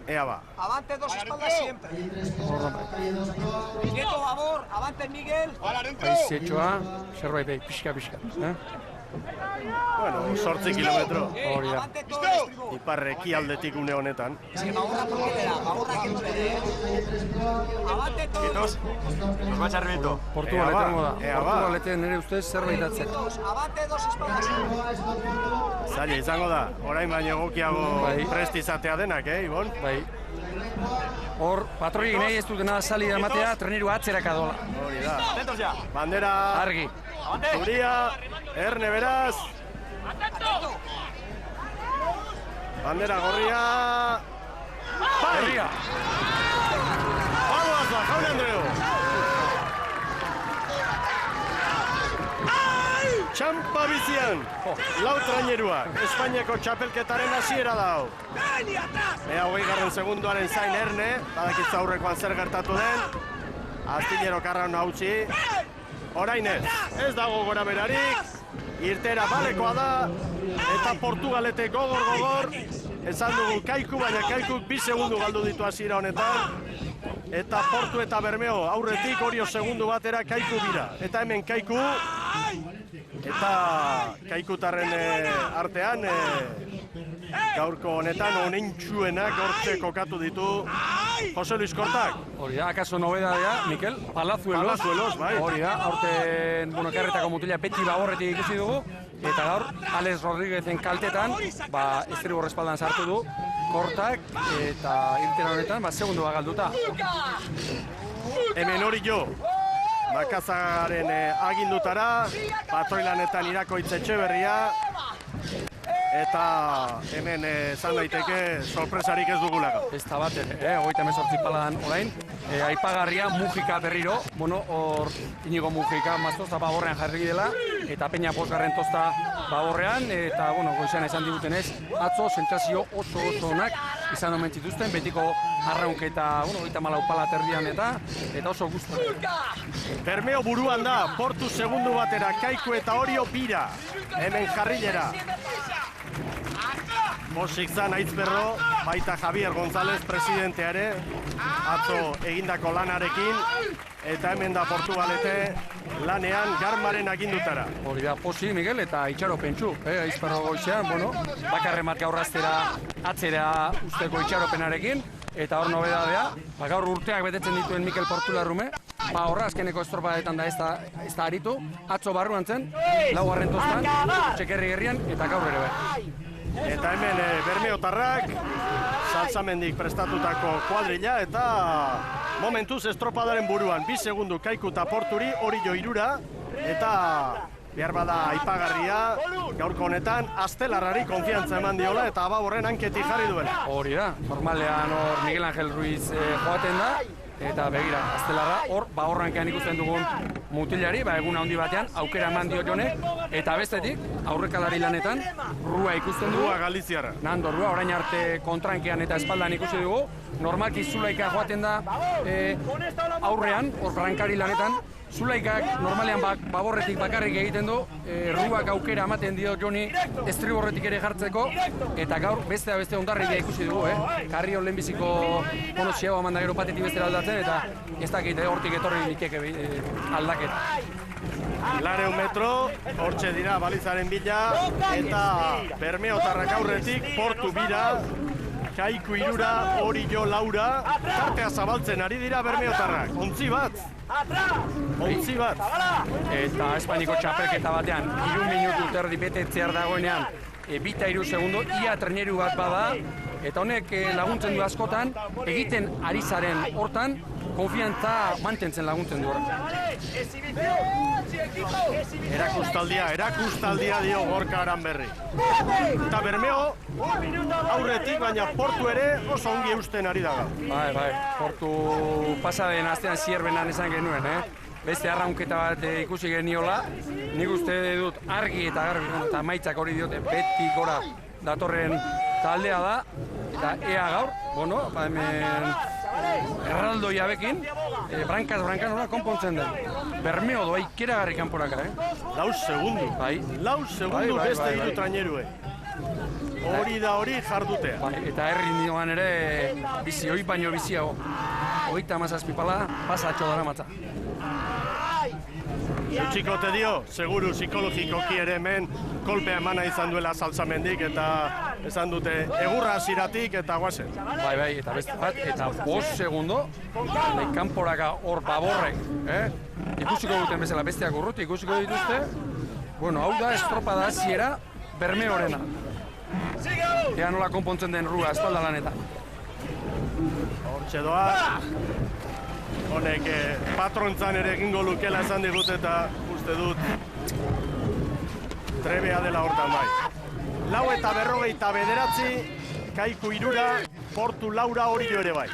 ea ba. Avante dos espaldas siempre. Nieto, favor, avante Miguel. Aizetxoa, zerbait behi, pixka. Bueno, 8 kilometro. Hori da. Ipar ekialdetik une honetan. Baborra promedera, baborra kendure. Avante todos. Nos va Charrito. Portugaleten moda. Portugaleten nire ustez zerbait atzek. Avante dos espaldas siempre. Zaila izango da, orain baino egokiago prest izatea denak, Ibon? Bai. Hor, patroiek nahi ez dutena salida ematea, treneru atzeraka dola. Hori da. Bandera. Argi. Zuria, Erne beraz. Bandera gorria. Herria. Vamos, Jaun Andreu. Txampa bizian, lau traineruak, Espainiako txapelketaren hasiera dau. Ea 20. segunduaren zain Erne, badakitza aurrekoan zer gertatu den. Astillero karraun hautsi. Orain ez dago gora berarik, irtera balekoa da, eta Portugalete gogor, esan dugu Kaiku, baina Kaikuk 2 segundu galdu ditu hasiera honetan, eta Portu eta Bermeo aurretik Orio segundu batera Kaiku bira. Eta hemen Kaiku, eta Kaikutarren artean, gaurko honetan onentsuenak hortze kokatu ditu Jose Luis Kortak. Hori da, akaso nobedadea, Mikel, Palazuelos, bai. Hori da, aurten, karretako mutila beti baborretik ikusi dugu, eta gaur, Alex Rodríguezen kaltetan, estribor espaldan sartu du, Kortak, eta irten honetan, segundua galduta. Hemen hori jo, Makazaren agindutara, patroilanetan Irakoitz Etxeberria, eta hemen zan daiteke sorpresarik ez dugulaka. Ez da bat, 38 paladan orain, aipagarria Mujika berriro, hor Inigo Mujika maztozta baborrean jarri dela, eta Peña Bosgarren tozta baborrean, eta goizan esan digutenez, atzo sentsazio oso onak izan omen zituzten, betiko arraunketa, 34 pala terdian eta oso gustu. Bermeo buruan da, Portu segundu batera, Kaiku eta Orio bira, hemen jarrilera. Mosik zan Aitzberro, baita Javier González presidentea ere, atzo egindako lanarekin, eta hemen da Portugalete lanean Garmaren agindutara. Hori da, posi, Miguel, eta itxaro pentsu, Aizperro goizean, bakarremat gaur atzera usteko itxaropenarekin, eta hor nobedadea, gaur urteak betetzen dituen Mikel Portularrume, horra azkeneko estropadetan da ez da aritu, atzo barruan zen, 4. toztan, Txekerri herrian, eta gaur ere bai. Eta hemen Bermeotarrak, Salzamendik prestatutako kuadrilla, eta momentuz estropadaren buruan, 2 segundu Kaiku eta Porturi, hori jo 3, eta behar bada aipagarria, gaurko honetan, Astelarrari konfiantza eman diola, eta Ababorren hanketi jarri duela. Hori da, normalean hor Miguel Ángel Ruiz joaten da, eta begira, Astelarra, hor, horrankean ikusten dugun mutilari, egun handi batean, aukera eman dio jonek, eta bestetik, aurrekalari lanetan, Rua ikusten dugu. Rua Galiziarra. Nando Rua, orain arte kontrankean eta espaldan ikusi dugu, normalki Zulaika joaten da aurrean, hor frankari lanetan, Zulaikak normalean baborretik bakarrik egiten du, Ruak aukera ematen dio Joni estriborretik ere jartzeko, eta gaur beste ondarribia ikusi dugu, Karrio lehenbiziko Xiago amanda gero patetik bestera aldatzen, eta ez dakit hortik etorri nikeke aldaketa. 400 metro, hortxe dira balizaren bila, eta Bermeotarrak aurretik, Portu bira, Kaiku 3, Orio 4, tartea zabaltzen ari dira Bermeotarrak, ontzi bat. Eta Espainiko txapelketa batean, 3 minutu terdi betetzear dagoenean, 2-3 segundu, ia treneru bat bada, eta honek laguntzen du askotan, egiten ari zaren hortan, konfiantza mantentzen laguntzen du horretan. Erakustaldia dio Gorka Aranberri. Eta Bermeo, aurretik, baina Portu ere oso ongi eusten ari dago. Bai, Portu pasaden astean zierbenan esan genuen, Beste arraunketa bat ikusi geniola, nik uste dut argi eta garbi, eta maitzak hori diote beti gora datorren taldea da, eta ea gaur, hemen erraldo jabekin, brankaz nola konpontzen den. Bermeo doa ikeragarri kanporaka, 4 segundu. Bai. 4 segundu beste 3 trainerue. Hori da hori jardutea. Bai, eta herri nioan ere bizi, hoi baino biziago. 37 pala, pasatxo dara matza. Eutxiko te dio, seguru psikologikoki ere hemen kolpea emana izan duela Salsamendik eta esan dute egurra ziratik eta guazen. Bai, eta beste bat, eta 5 segundo, kanporaka hor baborrek, ikusiko duten bezala besteak urruti, ikusiko dituzte, bueno, hau da estropada hasiera Bermeorena. Ea nola konpontzen den rua espalda lanetan. Hortxe doa. Honek patrontzan ere egingo lukela esan digut eta uste dut trebea dela hortan bai. 4:49, Kaiku 3, Portu 4, Orio ere bai.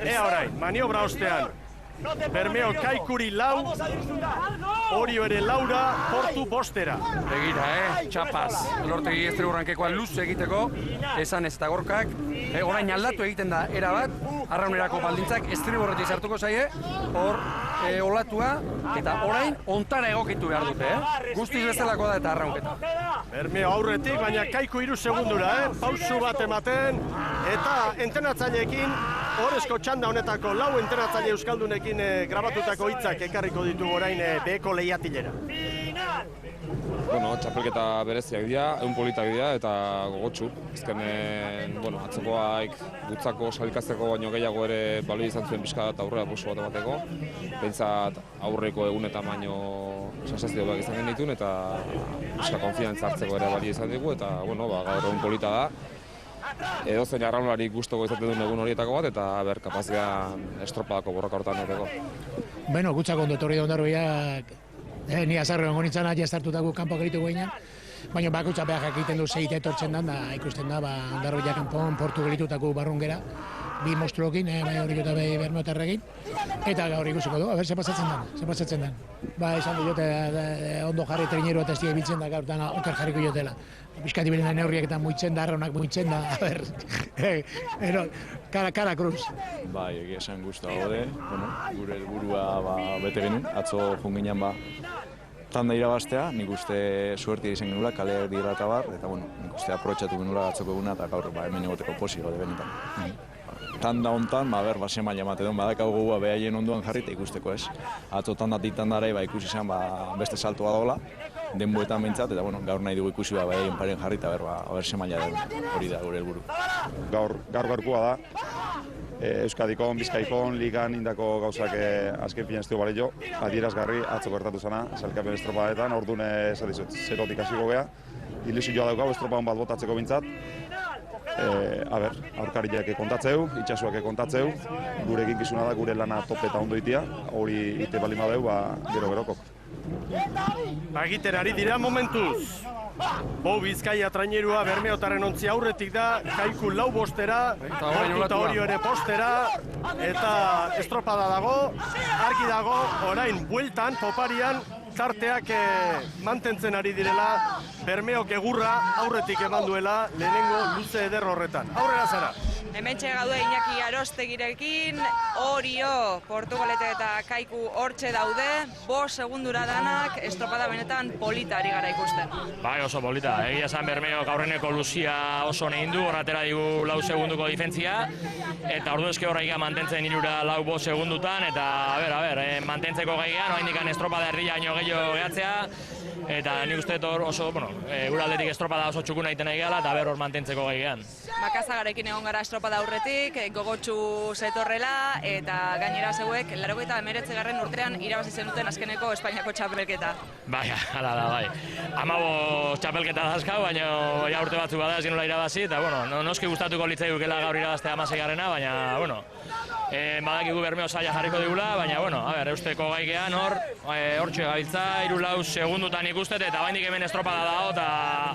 Ea orain, maniobra ostean. Bermeo Kaikuri 4, Orio ere 4, Portu 5. Begira, txapaz, lortegi estreburrankekoa luz egiteko, esan ez eta gorkak, orain aldatu egiten da erabat, arraunerako baldintzak estriborretik sartuko zaie, hor olatua, eta orain ontara egokitu behar dute, guztiz bezalako da eta arraunketa. Bermeo aurretik, baina Kaiku 3 segundura, pausu bat ematen, eta entrenatzaileekin, horrezko txanda honetako 4 entrenatzaile euskaldunekin grabatutako hitzak ekarriko ditugu orain beheko lehiatilera. Bueno, txapelketa bereziak dira, egun politak dira eta gogotsu. Azkenen, bueno, atzokoaik gutzako salikazteko baino gehiago ere baloi izan zuen pixka eta aurrera posu bat emateko. Behintzat aurreko egunetan baino sensazio bat izan genitun eta pixka konfiantza hartzeko ere balio izan dugu eta, bueno, gaur egun polita da. Edozein arraunlari gustoko izaten duen egun horietako bat eta kapazitean estropadako borroka hortan egoteko. Bueno, gutzako ondo etorri da Ondarrubiak, ni azarro egon nintzen aia estartutako kanpoak egiteko ginen, baina bakutza behar egiten du zeite etortzen dan, da ikusten da, Ondarrubiak kanpoan portu gelitutako barrungera, bi monstruokin, bai hori eta bai Bermeotarrekin, eta gaur ikusiko du, ze pasatzen den. Ba, esan dut, ondo jarri treineru eta ez dira biltzen da gaur, dana oker jarriko jotela. Piskati beren neurriak eta muitzen da, arraunak muitzen da, a ber, kara kruz. Bai, egia esan guztu gaude, gure helburua bete genuen, atzo junginan tanda irabaztea, nik uste suertia izan genuela, kale dira eta bar, eta nik uste aprobetxatu genuela atzoko eguna eta gaur hemen egoteko posi gaude benetan. Tanda hontan, base maila ematen badakagu gogoa behaien onduan jarri eta ikusteko ez. Atzo tandatik tandara ikusi zen beste saltoa dagoela, denboetan behintzat, eta gaur nahi dugu ikusi behaien paren jarri eta berse maila hori da gure helburu. Gaur gaurkoa da, Euskadikon, Bizkaikon, Ligan indako gauzak azken fina estiu balio, adierazgarri atzoko gertatu zena, salkapen estropadetan, orduan esadizut, zerotik hasiko gea, ilusioa daukagu estropadan bat botatzeko bintzat, aurkariak kontatzeu, itxasuak kontatzeu, gure eginkizuna da, gure lana tope eta ondo itia, hori ite bali madeu, gero-gerokok. Egiten ari dira momentuz. Bou Bizkaia trainerua Bermeotarren ontzi aurretik da, Kaiku 4 Portu eta Orio ere 5 eta estropada dago, argi dago, orain bueltan, poparian, tarteak mantentzen ari direla, Bermeok egurra aurretik eman duela lehenengo luze eder horretan. Aurrera zara. Hementxe gaude Iñaki Arostegirekin, Orio, Portugalete eta Kaiku hortxe daude, 5 segundura danak, estropada benetan polita ari gara ikusten. Bai, oso polita. Egia esan Bermeok aurreneko luzia oso nehin du, horratera digu 4 segunduko difentzia, eta ordu eske horreiga mantentzen 4-5 segundutan, eta mantentzeko gaigean, oraindik estropada erdia baino gehiago gehatzea, eta nik uste oso, gure aldetik estropada oso txukuna egiten nahi gala, eta hor mantentzeko gaigean. Makazagarekin egon gara estropada aurretik, gogotsu zetorrela, eta gainera zeuek, 89. urtean irabazi zenuten azkeneko Espainiako txapelketa. Bai, hala da, bai. 15 txapelketa dazkau, baina ja urte batzuk bada ez genula irabazi, eta noski gustatuko litzai dukela gaur irabaztea 16. baina, badakigu Bermeo zaila jarriko digula, baina, eusteko gaigean hortxe gabiltza, 3-4 segundutan ikustet, eta baindik hemen estropada dago, eta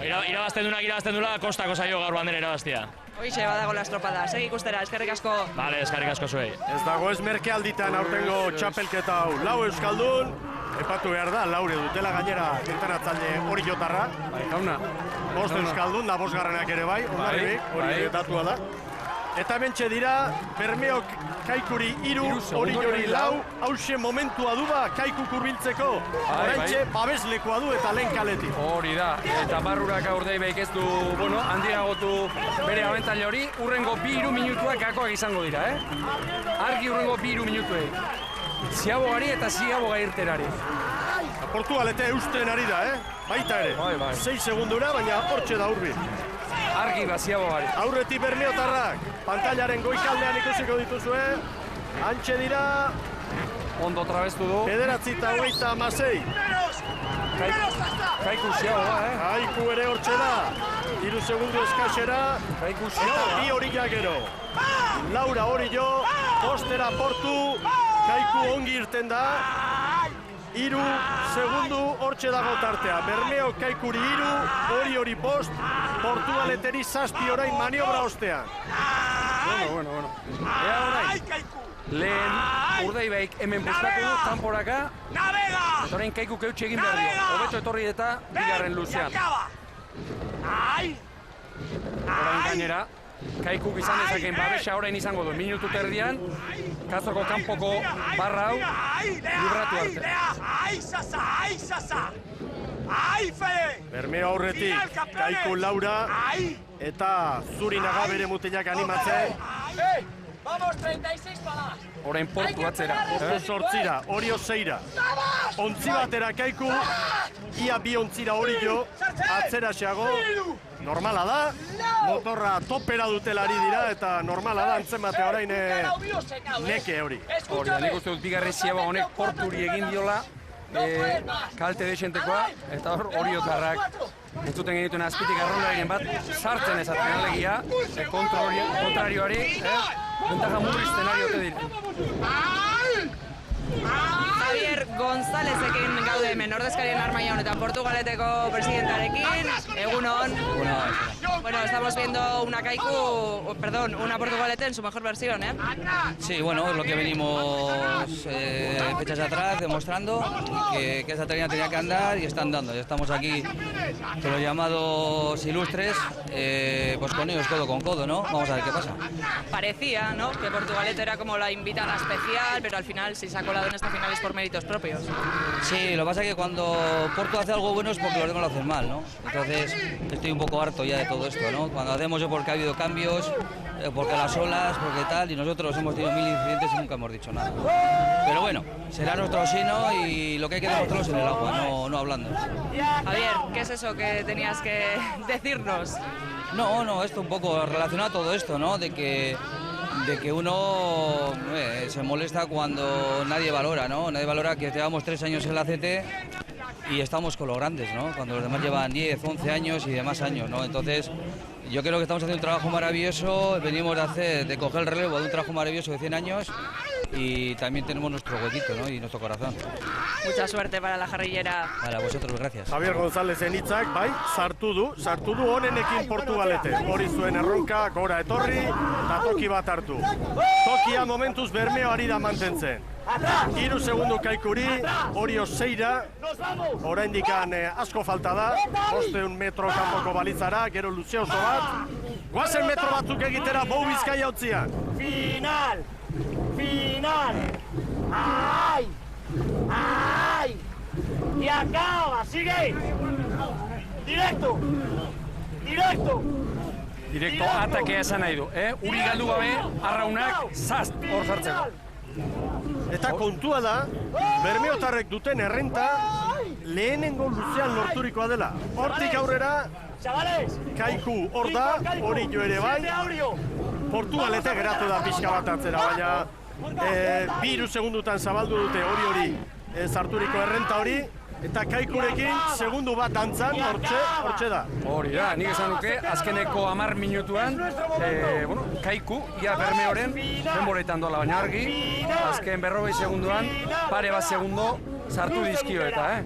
irabazten duela, kostako zaio gaur bandera irabaztia. Hoixe badago la estropada, segi ikustera, eskerrik asko. Bale, eskerrik asko zuei. Ez dago ez merke alditan aurtengo txapelketa hau, 4 euskaldun, epatu behar da, 4 dutela gainera entrenatzaile Oriotarra. Bai, jauna. 5 euskaldun, da 5 garrenak ere bai, Ondarribik, hori datua da. Eta mentxe dira, Bermeok Kaikuri 3, Oriori 4, hause momentua du ba Kaiku kurbiltzeko. Oraintxe babeslekoa du eta lehen kaletik. Hori da, eta barrurak Urdaibaik ez du, bueno, handiagotu bere abentaile hori, urrengo 2-3 minutuak gakoak izango dira, Argi urrengo 2-3 minutuei. Ziabogari eta ziaboga irterari. Portugalete eusten ari da, baita ere. 6 segundura, baina hortxe da hurbil. Argi ziabogari. Aurretik bermeotarrak, pantailaren goikaldean ikusiko dituzue. Hantxe dira. Ondo trabestu du. 9:26. Kaiku ziaboga, Kaiku ere hortxe da. 3 segundu eskasera. Kaiku ziaboga. Eta 2 horiak gero. Laura hori jo, postera portu. Kaiku ongi irten da. 3 segundu hortxe dago tartea. Bermeo Kaikuri 3, hori post, Portugaleteri 7 orain maniobra ostean. Bueno. Ea orain. Lehen Urdaibaik hemen bustatu du, kanporaka. Eta orain Kaiku keutxe egin behar dio. Hobeto etorri eta bigarren luzean. Orain gainera, Kaikuk izan dezakeen babesa orain izango du. Minutu terdian, Kastroko kanpoko barra hau libratu arte. Bermeo aurretik, Kaiku Laura, eta Zurinaga bere mutilak animatzen. Vamos, 36 palas! Orain portu atzera. Sortzira, hori oseira. Ontzi batera Kaiku, ia 2 ontzira hori jo, atzera xeago. Normala da, motorra topera dutelari dira, eta normala da antzen batea orain neke hori. Hori da, nik uste dut bigarren ziaba honek porturi egin diola, kalte desentekoa, eta hori otarrak. Entzuten genituen azpitik arrondariren bat, sartzen ezaten alegia, kontrarioari, bentaja murrizten ari ote dira. Javier Gonzálezekin gaude hemen, ordezkarien armaia honetan, Portugaleteko presidentarekin, egunon. Bueno, estamos viendo una una Portugalete en su mejor versión, Sí, bueno, es lo que venimos fechas atrás demostrando, que esta tenía que andar y está andando. Ya estamos aquí con los llamados ilustres, pues con ellos codo con codo, ¿no? Vamos a ver qué pasa. Parecía, ¿no?, que Portugalete era como la invitada especial, pero al final sí se ha colado en esta final es por méritos propios. Sí, lo que pasa es que cuando Porto hace algo bueno es porque los demás lo hacen mal, ¿no? Entonces estoy un poco harto ya de todo esto, ¿no? Cuando hacemos es porque ha habido cambios, porque las olas, porque tal, y nosotros hemos tenido 1000 incidentes y nunca hemos dicho nada. Pero bueno, será nuestro sino y lo que hay que demostrarlo es en el agua, no hablando. Javier, ¿qué es eso que tenías que decirnos? No, esto un poco relacionado a todo esto, ¿no? De que uno se molesta cuando nadie valora, ¿no? Nadie valora que llevamos 3 años en la CT y estamos con los grandes, ¿no? Cuando los demás llevan 10, 11 años y demás años, ¿no? Entonces, yo creo que estamos haciendo un trabajo maravilloso, venimos de coger el relevo de un trabajo maravilloso de 100 años y también tenemos nuestro huequito, ¿no?, y nuestro corazón. Mucha suerte para la jarrillera. Para vosotros, gracias. Javier Gonzálezen hitzak, bai, sartu du honenekin Portugalete. Hori zuen erronka, gora etorri, eta toki bat hartu. Tokia momentuz Bermeo ari da mantentzen. 3 segundu Kaikuri, hori oseira, oraindikan asko falta da, 500 metro kanpoko balitzara, gero luze oso bat. Guazen metro batzuk egitera Bou Bizkaia utzian. Final! ¡Ay! Y acaba, sigue. Directo. Direkto atakea esan nahi du, Uri galdu gabe, arraunak, zast, hor sartzeko. Eta kontua da, bermeotarrek duten errenta lehenengo luzean lorturikoa dela. Hortik aurrera, Kaiku hor da, hori jo ere bai, Portugalete geratu da pixka bat atzera, baina 2 segundutan zabaldu dute hori sarturiko errenta hori, eta Kaikurekin segundu bat dantzan, hortxe da. Hori da, nik esan duke, azkeneko 10 minutuan, Kaiku, ia Bermeoren, denboretan dola, baina argi, azken 40 segunduan, pare bat segundo sartu dizkio eta,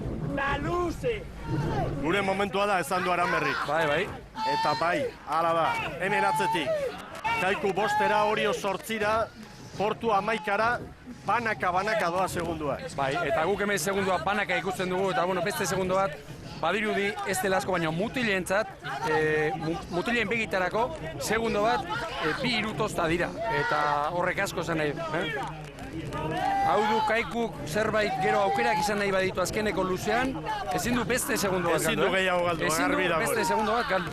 Gure momentua da, esan du Aranberrik. Bai. Eta bai, hala da, hemen atzetik. Kaiku 5, hori 8, Portu 11, banaka doa segundua. Bai, eta guk hemen segundua banaka ikusten dugu, eta beste segundo bat badirudi ez dela asko, baina mutilentzat, mutilen begitarako, segundo bat, 2 tosta dira, eta horrek asko zen nahi. Hau du Kaikuk zerbait gero aukerak izan nahi baditu azkeneko luzean, ezin du beste segundo bat galdu. Ezin du gehiago galdu, garbi dago. Beste segundo bat galdu.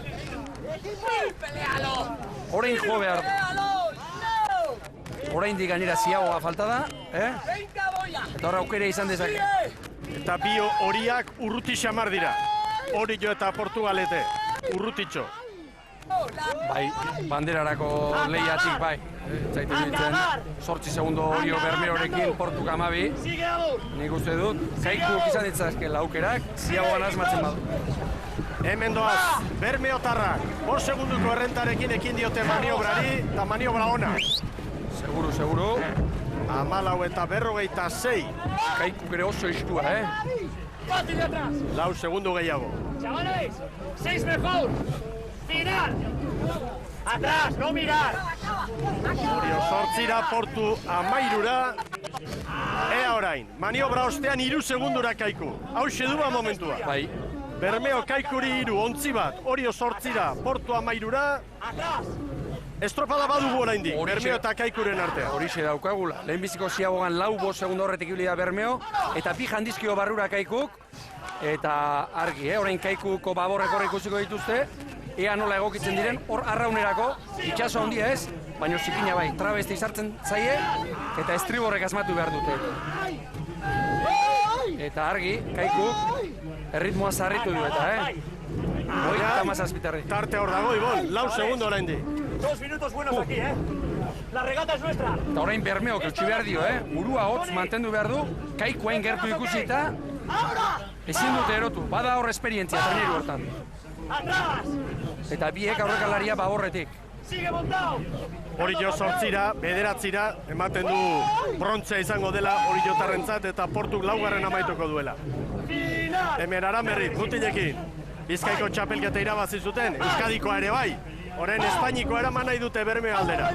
Orain jo behar. Orain di gainera ziagoa falta da, eta horra aukera izan dezake. Eta bi horiak urruti xamar dira. Orio eta Portugalete, urrutitxo. Bai, banderarako lehiatik bai. Zaitu nintzen, 8 segundo Orio Bermeorekin Portuk 12. Nik uste dut, Kaikuk izan ditzazke aukerak, ziagoan asmatzen badu. Hemen doaz, Bermeotarrak, 5 segunduko errentarekin ekin diote maniobrari, eta maniobra ona. Seguru, seguru. 14 eta 46. Kaikuk ere oso istua, Fácil de atrás. 4 segundo gehiago. Chavales, 6 mejor. Final. Atrás, no mirar. Orio 8 Portu 13. Ea orain, maniobra ostean 3 segundura Kaiku. Hauxe duba momentua. Bai. Bermeo Kaikuri 3, 11 bat. Orio 8 Portu 13. Estropada badugu oraindik, Bermeo eta Kaikuren artean. Horixe daukagula. Lehenbiziko ziagogan 4-5 segundo horretik ibili da Bermeo, eta 2 handizkio barrura Kaikuk, eta argi, orain Kaikuko baborrek hor ikusiko dituzte, ea nola egokitzen diren, hor arraunerako, itxaso handia ez, baina zikina bai, trabesti sartzen zaie, eta estriborrek asmatu behar dute. Eta argi, Kaikuk, erritmoa zarritu du eta, Hogeita mazazpitarri. Tarte hor dago, Ibon, 4 segundo oraindik. 2 minutos buenos aquí, La regata es nuestra. Eta orain Bermeok eutxi behar dio, Burua hotz mantendu behar du, Kaikuain gertu ikusita, ezin dute erotu, bada hor esperientzia traineru hortan. Eta biek aurrekalaria baborretik. Sigue montado. Orio 8, 9, ematen du brontzea izango dela Oriotarrentzat eta Portuk 4. amaituko duela. Hemen Aranberri, mutilekin. Bizkaiko txapelketa irabazi zuten, Euskadikoa ere bai. Orain Espainiko eraman nahi dute Bermeo aldera.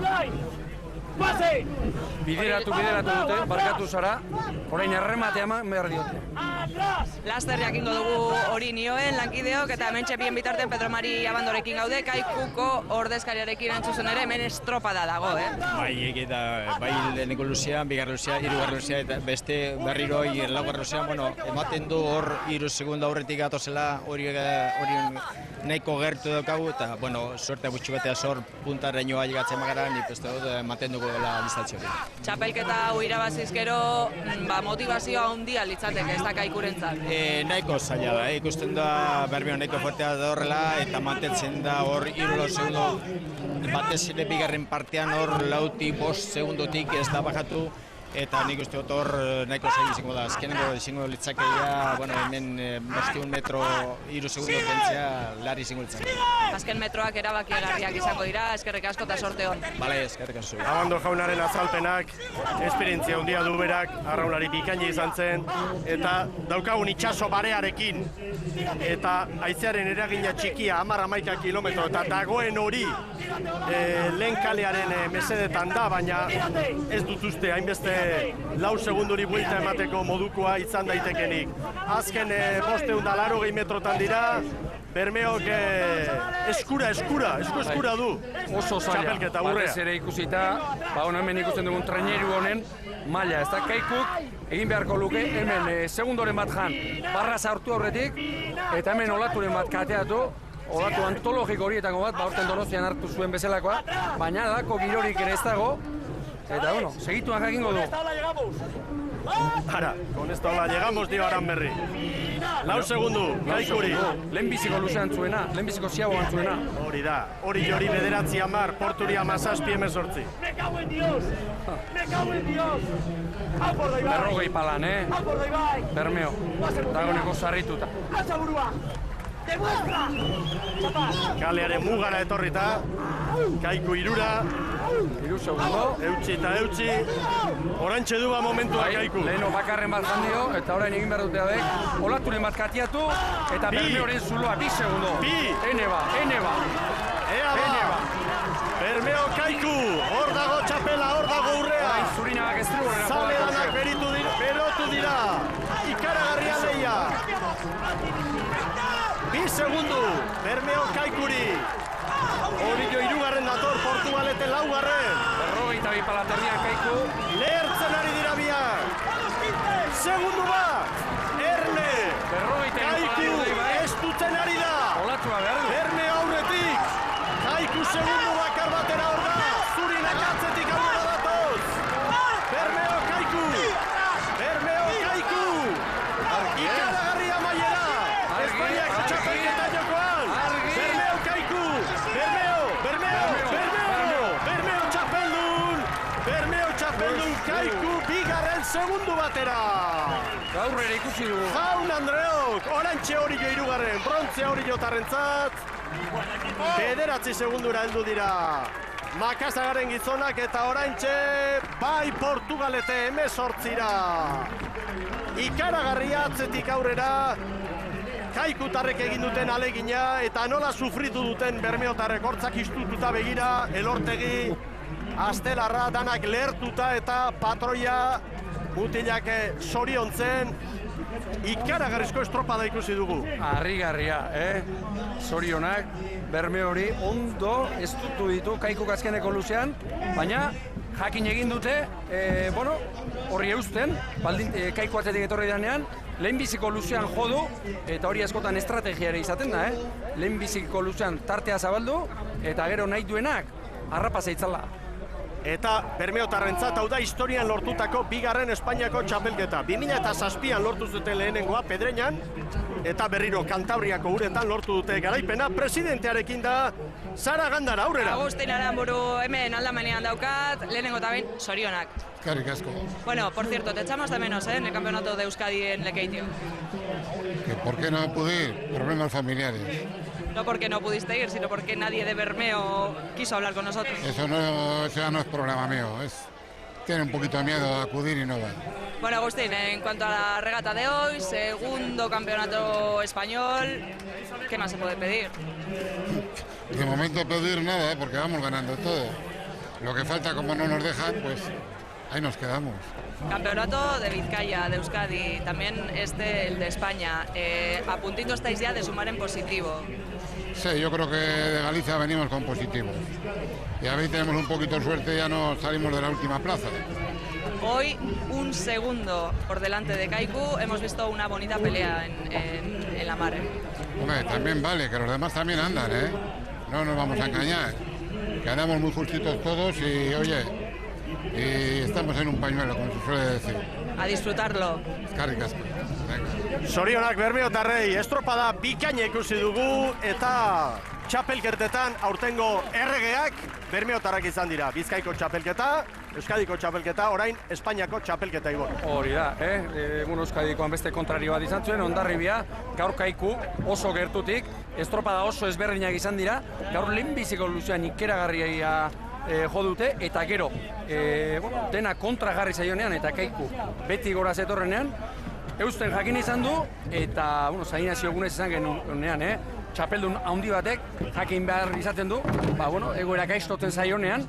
Bideratu dute, barkatu zara, orain errematea behar diote. Laster jakingo dugu hori nioen lankideok eta hemen txepien bitarten Pedro Mari Abandorekin gaude, Kaikuko ordezkariarekin antzuzen ere hemen estropada dago, Bai, eta bai leheneko luzean, bigarren luzean, 3. luzean, eta beste berriro 4. luzean, ematen du hor 3 segundo aurretik gatozela hori nahiko gertu daukagu, eta, suerte gutxi batea zor puntarainoa llegatzen magara, nik beste dut ematen dugu dela distantzia hori. Txapelketa hau irabazizz gero, motivazioa handia litzateke, ez da Kaikurentzat. Nahiko zaila da, ikusten da Bermeo nahiko fuertea da horrela, eta mantentzen da hor 3 segundo, batez ere bigarren partean hor 4-5 segundotik ez da bajatu, eta nik uste dut hor nahiko zaila izango da. Azkenengo izango litzakeia, hemen 100 metro 3 segundo kentzea lari izango litzakeia. Azken metroak erabakigarriak izango dira, eskerrik asko eta sorte hon. Bale, eskerrik asko. Abando jaunaren azalpenak, esperientzia handia du berak, arraunlari bikaina izan zen, eta daukagun itxaso barearekin, eta haizearen eragina txikia 10-11 kilometro, eta dagoen hori lehen kalearen mesedetan da, baina ez dut uste hainbeste 4 segunduri buelta emateko modukoa izan daitekenik. Azken 580 metrotan dira, Bermeok eskura du. Oso zaila, batez ere ikusita, hemen ikusten dugun traineru honen maila, ez da Kaikuk egin beharko luke, hemen segundoren bat jan barra sartu horretik, eta hemen olaturen bat kateatu, olatu antologiko horietako bat, aurten Donostian hartu zuen bezalakoa, baina dako girorik ere ez dago, eta segituan jakingo du. Ara, con esta ola llegamos, dio Aranberri. 4 segundu, Kaikuri. Lehenbiziko luzean zuena, lehenbiziko ziagoan zuena. Hori da, hori 9, Porturi 17, 18. Me cago en Dios! Me cago en Dios! Hau por Ibai! Berrogei palan, Hau por Ibai! Bermeo, dagoneko sarrituta. Altza burua! Demuestra! Kalearen mugara etorrita, Kaiku 3 segundo. Eutxi eta eutxi. Orantxe duba momentua Kaiku. Leheno bakarren bat jandio, eta orain egin behar dute adek. Olaturen bat katiatu, eta Bermeoren zuloa 2 segundo. Ene ba. Ea ba. Bermeo Kaiku. Hor dago txapela, hor dago urrea. Zurinak estriborrera. Zaledanak berotu dira. Ikaragarria leia. 2 segundu, Bermeo Kaikuri. Orillo 3. dator, Portugalete 4. 42 palaterrian Kaiku. Lehertzen ari dira biak. Segundu bat, Erne. Kaiku ez duten ari da. Olatua behar du. Bermeo aurretik. Kaiku segundu bakar batera hor da. Zurinak atzetik aurrera datoz. Bermeo Kaiku. Bermeo Kaiku. Ikaragarri amaiera. Espainiako txapelketa jokoan. Bermeo Kaiku. Bermeo txapeldun. Bermeo txapeldun Kaiku bigarren segundu batera. Gaur ere ikusi dugu. Jaun Andreok, orantxe Orillo 3. Brontze Orillo tarrentzat. 9 segundura heldu dira. Makasagaren gizonak eta orantxe bai Portugalete 18ra. Ikaragarria atzetik aurrera. Kaikutarrek egin duten alegina eta nola sufritu duten bermeotarrek hortzak istututa begira, Elortegi, Astelarra danak lehertuta eta patroia mutilak zoriontzen. Ikaragarrizko estropada ikusi dugu. Harrigarria, Zorionak, Bermeo hori ondo estutu ditu Kaikuk azkeneko luzean, baina jakin egin dute, horri eusten, Kaiku atzetik etorri danean, lehenbiziko luzean jodu, eta hori askotan estrategiare izaten da, lehenbiziko luzean tartea zabaldu, eta gero nahi duenak, harrapa zeitzala. Eta bermeotarrentzat hau da historian lortutako bigarren Espainiako txapelketa. 2007an lortu zuten lehenengoa Pedreñan, eta berriro Kantabriako uretan lortu dute garaipena. Presidentearekin da Sara Gandara, aurrera. Agustin Aramburu hemen aldamenean daukat, lehenengo eta behin zorionak. Eskerrik asko. Bueno, por cierto, te echamos de menos, en el campeonato de Euskadi en Lekeitio. ¿Que por qué no pude ir? Problemas familiares. No porque no pudiste ir, sino porque nadie de Bermeo quiso hablar con nosotros. Eso ya no es problema mío, tiene un poquito de miedo a acudir y no va. Bueno, Agustín, en cuanto a la regata de hoy, segundo campeonato español, ¿qué más se puede pedir? De momento pedir nada, porque vamos ganando todo. Lo que falta, como no nos dejan, pues ahí nos quedamos. Campeonato de Vizcaya, de Euskadi, también el de España. A puntito estáis ya de sumar en positivo. Sí, yo creo que de Galicia venimos con positivos. Y a ver si tenemos un poquito de suerte, ya no salimos de la última plaza. Hoy, un segundo por delante de Kaiku, hemos visto una bonita pelea en la mar. Hombre, también vale, que los demás también andan, No nos vamos a engañar. Que andamos muy justitos todos y, oye, y estamos en un pañuelo, como se suele decir. A disfrutarlo. Eskerrik asko. Zorionak bermeotarrei, estropada bikaina ikusi dugu eta txapelketetan aurtengo erregeak bermeotarrak izan dira. Bizkaiko txapelketa, Euskadiko txapelketa, orain Espainiako txapelketa Ibor. Hori da, Euskadikoan beste kontrario bat izan zuen, Hondarribia, gaur Kaiku oso gertutik, estropada oso ezberdinak izan dira, gaur lehenbiziko luzean ikeragarria jo dute, eta gero, dena kontragarri zaionean, eta Kaiku beti gora zetorrenean, eusten jakin izan du, eta, zainazio egunez izan genunean, txapeldun handi batek jakin behar izaten du, egoera gaiztoten zaionean,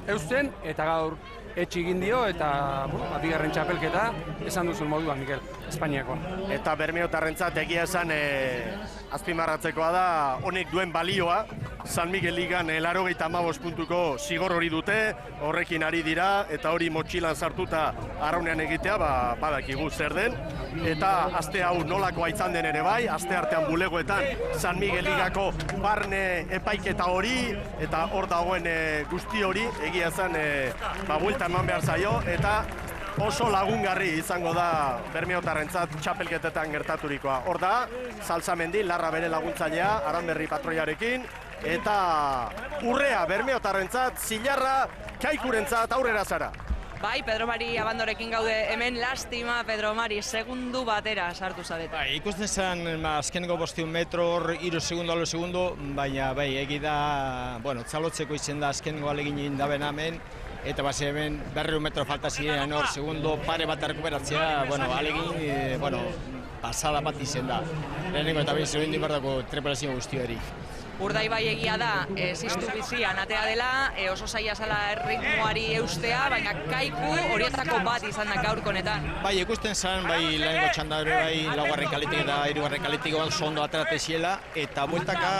eusten, eta gaur etxigin dio, eta bigarren txapelketa, esan duzun moduan, Mikel, Espainiakoa. Eta bermeotarrentzat egia esan azpimarratzekoa da, honek duen balioa, San Miguel Ligan 85 puntuko zigor hori dute, horrekin ari dira, eta hori motxilan sartuta arraunean egitea, badakigu zer den, eta aste hau nolakoa izan den ere bai, aste artean bulegoetan San Miguel Ligako barne epaiketa hori, eta hor dagoen guzti hori, egia esan buelta eman behar zaio, eta oso lagungarri izango da bermeotarrentzat txapelketetan gertaturikoa. Hor da, Salsamendi, Larra bere laguntzailea, Aranberri patroiarekin, eta urrea bermeotarrentzat, Zilarra, Kaikurentzat aurrera zara. Bai, Pedro Mari abandorekin gaude hemen, lastima Pedro Mari, segundu batera sartu zabete. Bai, ikusten zen azkeneko 500 metro hor 3 segundo, baina bai, egi da, txalotzeko izen da azkeneko alegin egin daben hemen, eta base hemen 200 metro falta ziren hor, segundo pare bat errekuperatzea, alegin, pasada bat izen da. Lehenengo eta behin zero indibardako trepelazio guzti hori. Urdaibai egia da, ziztu bizian atea dela, oso zaila zala erritmoari eustea, baina Kaiku horietako bat izan da gaurko honetan. Bai, ikusten zen, bai lehenengo txanda hori bai, laugarren kaletik eta hirugarren kaletik oso ondo aterate ziela, eta bueltaka,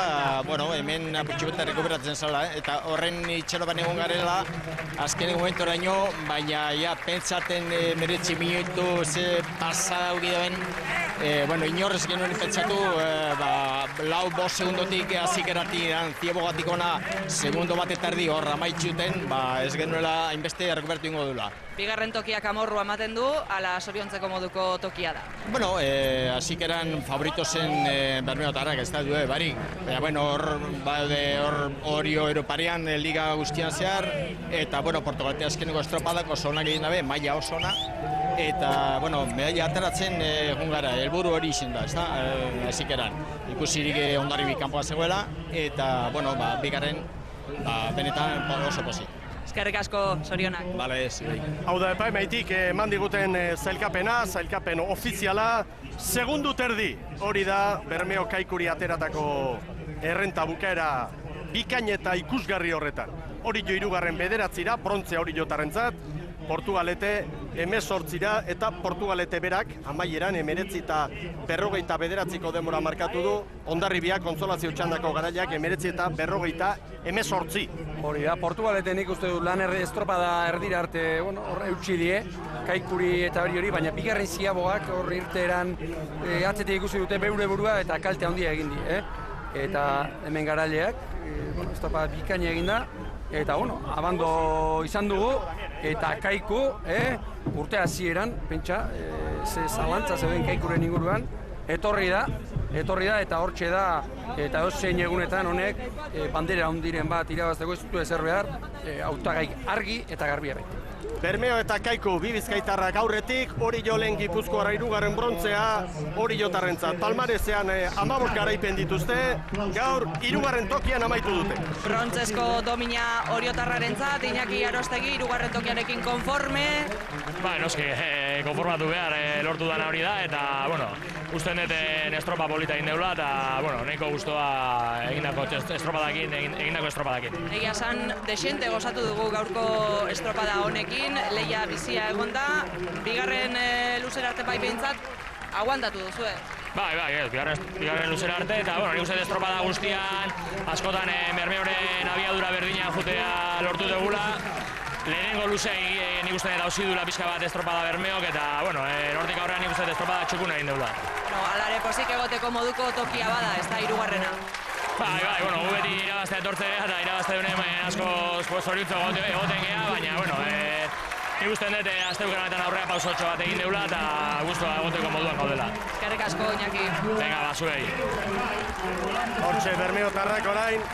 bueno, hemen apurtxibeta rekuperatzen zela, eta horren itxaropan egon garela, azken momentoraino, baina ja, pentsaten meretzi minutu ze pasada hori dauen, bueno, inorrez genuen pentsatu, lau bost segundotik azikeratik ziebogatik ona segundo bat eta erdi hor amaitxuten, ez genuela hainbeste errekuperatu ingo dula. Bigarren tokiak amorrua ematen du, ala soriontzeko moduko tokia da. Bueno, azikeran favorito zen Bermeotarrak ez da du, barik. Baina, bueno, hori Europarean liga guztian zehar, eta, bueno, Portugalete azkeneko estropadak oso onak egin dabe, maila oso ona. Eta, bueno, medaila ateratzen jungara, helburu hori izin da, ez da, azikeran. Ikusirik Hondarribi kanpoa zegoela, eta, bueno, bigarren, benetan oso pozik. Eskerrik asko, zorionak. Bale, ez. Hau da, epaimaitik eman diguten zailkapen ofiziala, segundu terdi. Hori da, Bermeo Kaikuri ateratako errenta bukaera bikain eta ikusgarri horretan. Hori jo hirugarren bederatzira, brontzea hori jotarrentzat, Portugalete 18 eta Portugalete berak amaieran 19 eta 59 denbora markatu du. Hondarribiak kontsolazio txandako garaiak 19 eta 18. Hori da, Portugalete nik uste du lan estropada erdira arte, bueno, hor eutxi die, Kaikuri eta hori, baina bigarren ziabogak hor irteeran atzetik ikusi dute beure burua eta kalte handia egin di, Eta hemen garaileak, estropada bikaina egin da, eta, bueno, abando izan dugu, eta Kaiku, urte hasieran, pentsa, ze zalantza zeuden Kaikuren inguruan, etorri da, eta hortxe da, eta zein egunetan honek bandera handiren bat irabazteko ez dut ezer behar, hautagai argi eta garbi errek. Bermeo eta Kaiku, bi bizkaitarrak aurretik, hori jo lehen Gipuzkoara hirugarren brontzea, hori jotarrentzat. Palmarezean 15 garaipen dituzte, gaur hirugarren tokian amaitu dute. Brontzezko domina oriotarrarentzat, Iñaki Arostegi hirugarren tokiarekin konforme. Noski, konformatu behar lortu dana hori da, eta, bueno, usten dut estropa polita egin deula, eta, bueno, nahiko guztua egindako estropadakin. Egia esan, desente gozatu dugu gaurko estropada honekin, lehia bizia egon da, bigarren luzera arte bai behintzat, aguantatu duzu, Bai, bigarren luzera arte, eta, bueno, nik uste estropada guztian, askotan Bermeoren abiadura berdina jutea lortu dugula. Lehenengo luzea nik uste dauzi dula pixka bat estropada Bermeok, eta, bueno, nortik aurrean nik uste estropada txukuna egin dugula. Alare pozik egoteko moduko tokia bada, ez da hirugarrena. Bai, bueno, gu beti irabaztea etortzea eta irabazte dunen asko zoriutzu egoten geha, baina, bueno, nik usten dut asteukeran aurrea pausotxo bat egin deula eta guztua egoteko moduan gaudela. Eskerrik asko, Iñaki. Venga, zuei. Hortxe, Bermeotarrak orain,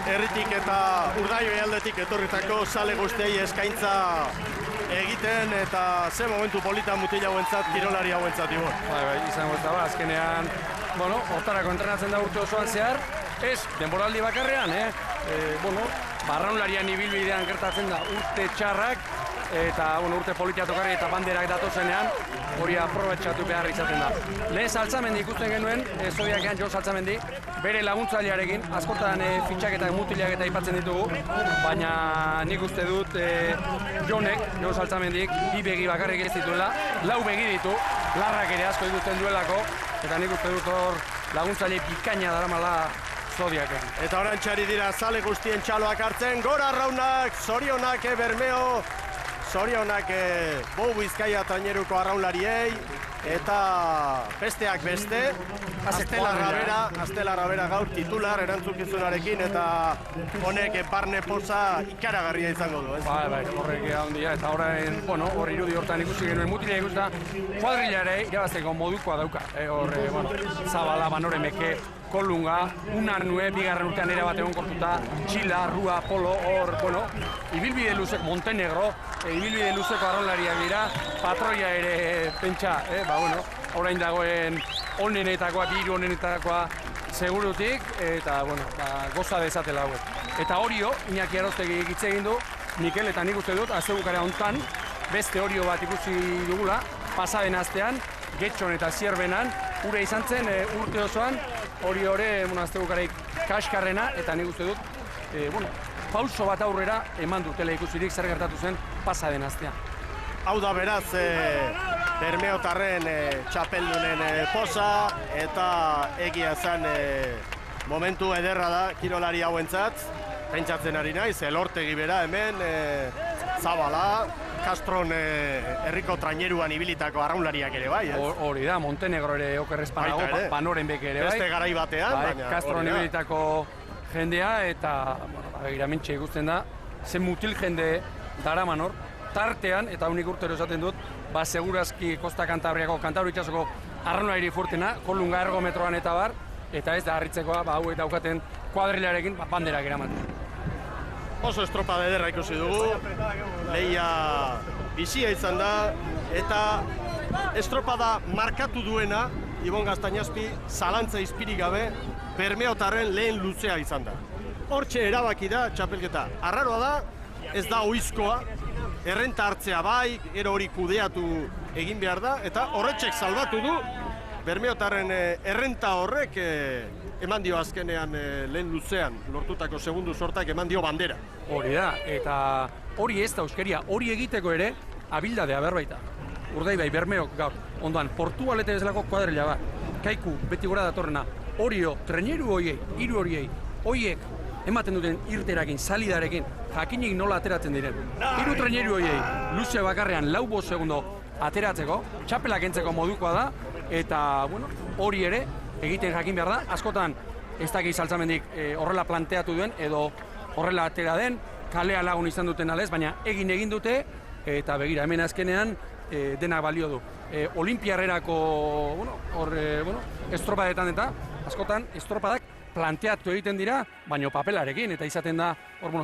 herritik eta Urdaibai aldetik etorritako zale guztiei eskaintza egiten eta ze momentu polita mutila hauentzat, kirolari hauentzat, Ibon. Bai, izango ez da, azkenean, bueno, hortarako entrenatzen da urte osoan zehar, ez, denboraldi bakarrean, arraunlarian ibilbidean gertatzen da urte txarrak, eta urte politia tokarri eta banderak datozenean, hori aprobetxatu behar izaten da. Lehen Saltzamendi ikusten genuen, Zodiakean Jon Saltzamendi, bere laguntzailearekin, askotan fitxaketak mutilak aipatzen ditugu, baina nik uste dut Jon Saltzamendik, bi begi bakarrik ez dituela, 4 begi ditu, larrak ere asko dituzten duelako, eta nik uste dut hor laguntzaile bikaina daramala Zodiakean. Eta orantxari dira zale guztien txaloak hartzen, gora arraunak, zorionak Bermeo, zorionak Bou Bizkaia traineruko arraunlariei, eta besteak beste, Astela Rabera gaur titular erantzukizunarekin, eta honek barne poza ikaragarria izango du, ez? Bai, horrek handia, eta horrein, hor irudi hortan ikusi genuen mutilea ikusta, kuadrilare irabazteko modukoa dauka, Zabala, Banore Meke, Kolunga, Unarnue, bigarren urtean ere bat egon kortuta, Txila, Rua, Polo, hor, ibilbide luzeko, Montenegro, ibilbide luzeko arraunlariak dira, patroia ere pentsa, orain dagoen onenetakoa, biru onenetakoa segurutik, eta, goza dezatela hauek. Eta Orio, Iñaki Arostegi hitz egin du, Mikel, eta nik uste dut, astebukarea hontan, beste Orio bat ikusi dugula, pasaden astean, Getxon eta Zierbenan, ure izan zen urte osoan, Oriore astebukaraik kaskarrena, eta nik uste dut, pauso bat aurrera eman dutela ikusirik zer gertatu zen pasa den astean. Hau da beraz, Bermeotarren txapeldunen posa, eta egia zen momentu ederra da kirolari hauentzat, pentsatzen ari naiz, elortegi bera hemen, Zabala, Castron herriko traineruan ibilitako arraunlariak ere bai, ez? Hori da, Montenegro ere okerrezpanago, Panoren beke ere bai. Beste garai batean, baina Castron ibilitako jendea, eta, iramentxe ikusten da, zen mutil jende daraman hor, tartean, eta unik urtero esaten dut, segurazki Kosta Kantabriako, Kantabri itxasoko arraunari furtena, kolunga ergometroan eta bar, eta ez da harritzekoa, hauek daukaten kuadrilarekin banderak eramaten. Oso estropada ederra ikusi dugu, lehia bizia izan da, eta estropada markatu duena, Ibon Gaztañazpi, zalantza izpirik gabe, Bermeotarren lehen luzea izan da. Hortxe erabaki da txapelketa. Arraroa da, ez da oizkoa, errenta hartzea bai, gero hori kudeatu egin behar da, eta horretxek salbatu du, Bermeotarren errenta horrek eman dio azkenean lehen luzean, lortutako segundu sortak eman dio bandera. Hori da, eta hori ez da euskeria, hori egiteko ere abildadea berbaita. Urdaibai, Bermeok gaur, ondoan, Portugalete bezalako kuadrilla bat, Kaiku, beti gora datorrena, Orio, treneru hoiei, hiru horiei, hoiek ematen duten irterakin, salidarekin, jakinik nola ateratzen diren. Hiru treneru hoiei, luze bakarrean, 4 segundo ateratzeko, txapelak entzeko modukoa da, eta, hori ere, egiten jakin behar da, askotan ez dakiz Altzamendik horrela planteatu duen, edo horrela atera den, kalea lagun izan duten alez, baina egin dute, eta begira, hemen azkenean dena balio du. Olimpiarrerako, estropadetan eta, askotan, estropadak planteatu egiten dira, baino papelarekin, eta izaten da,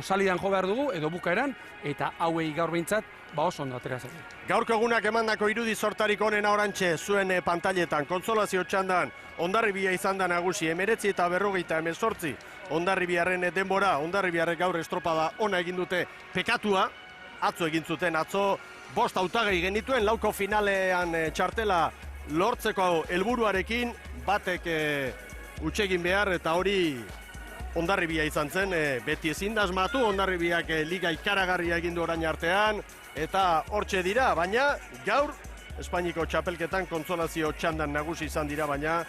salidan jo behar dugu, edo bukaeran, eta hauei gaur behintzat, oso ondo ateratzen. Gaurko egunak emandako irudi sortarik onena orantxe zuen pantailetan, konsolazio txandan, Hondarribia izan da nagusi, 19 eta 58, Hondarribiaren denbora, Hondarribiarrek gaur estropada ona egin dute pekatua, atzo egin zuten, atzo 5 hautagai genituen, lauko finalean txartela lortzeko helburuarekin, batek utxegin behar, eta hori Hondarribia izan zen, beti ezin da asmatu, Hondarribiak liga ikaragarria egin du orain artean, eta hortxe dira, baina gaur Espainiko txapelketan konsolazio txandan nagusi izan dira, baina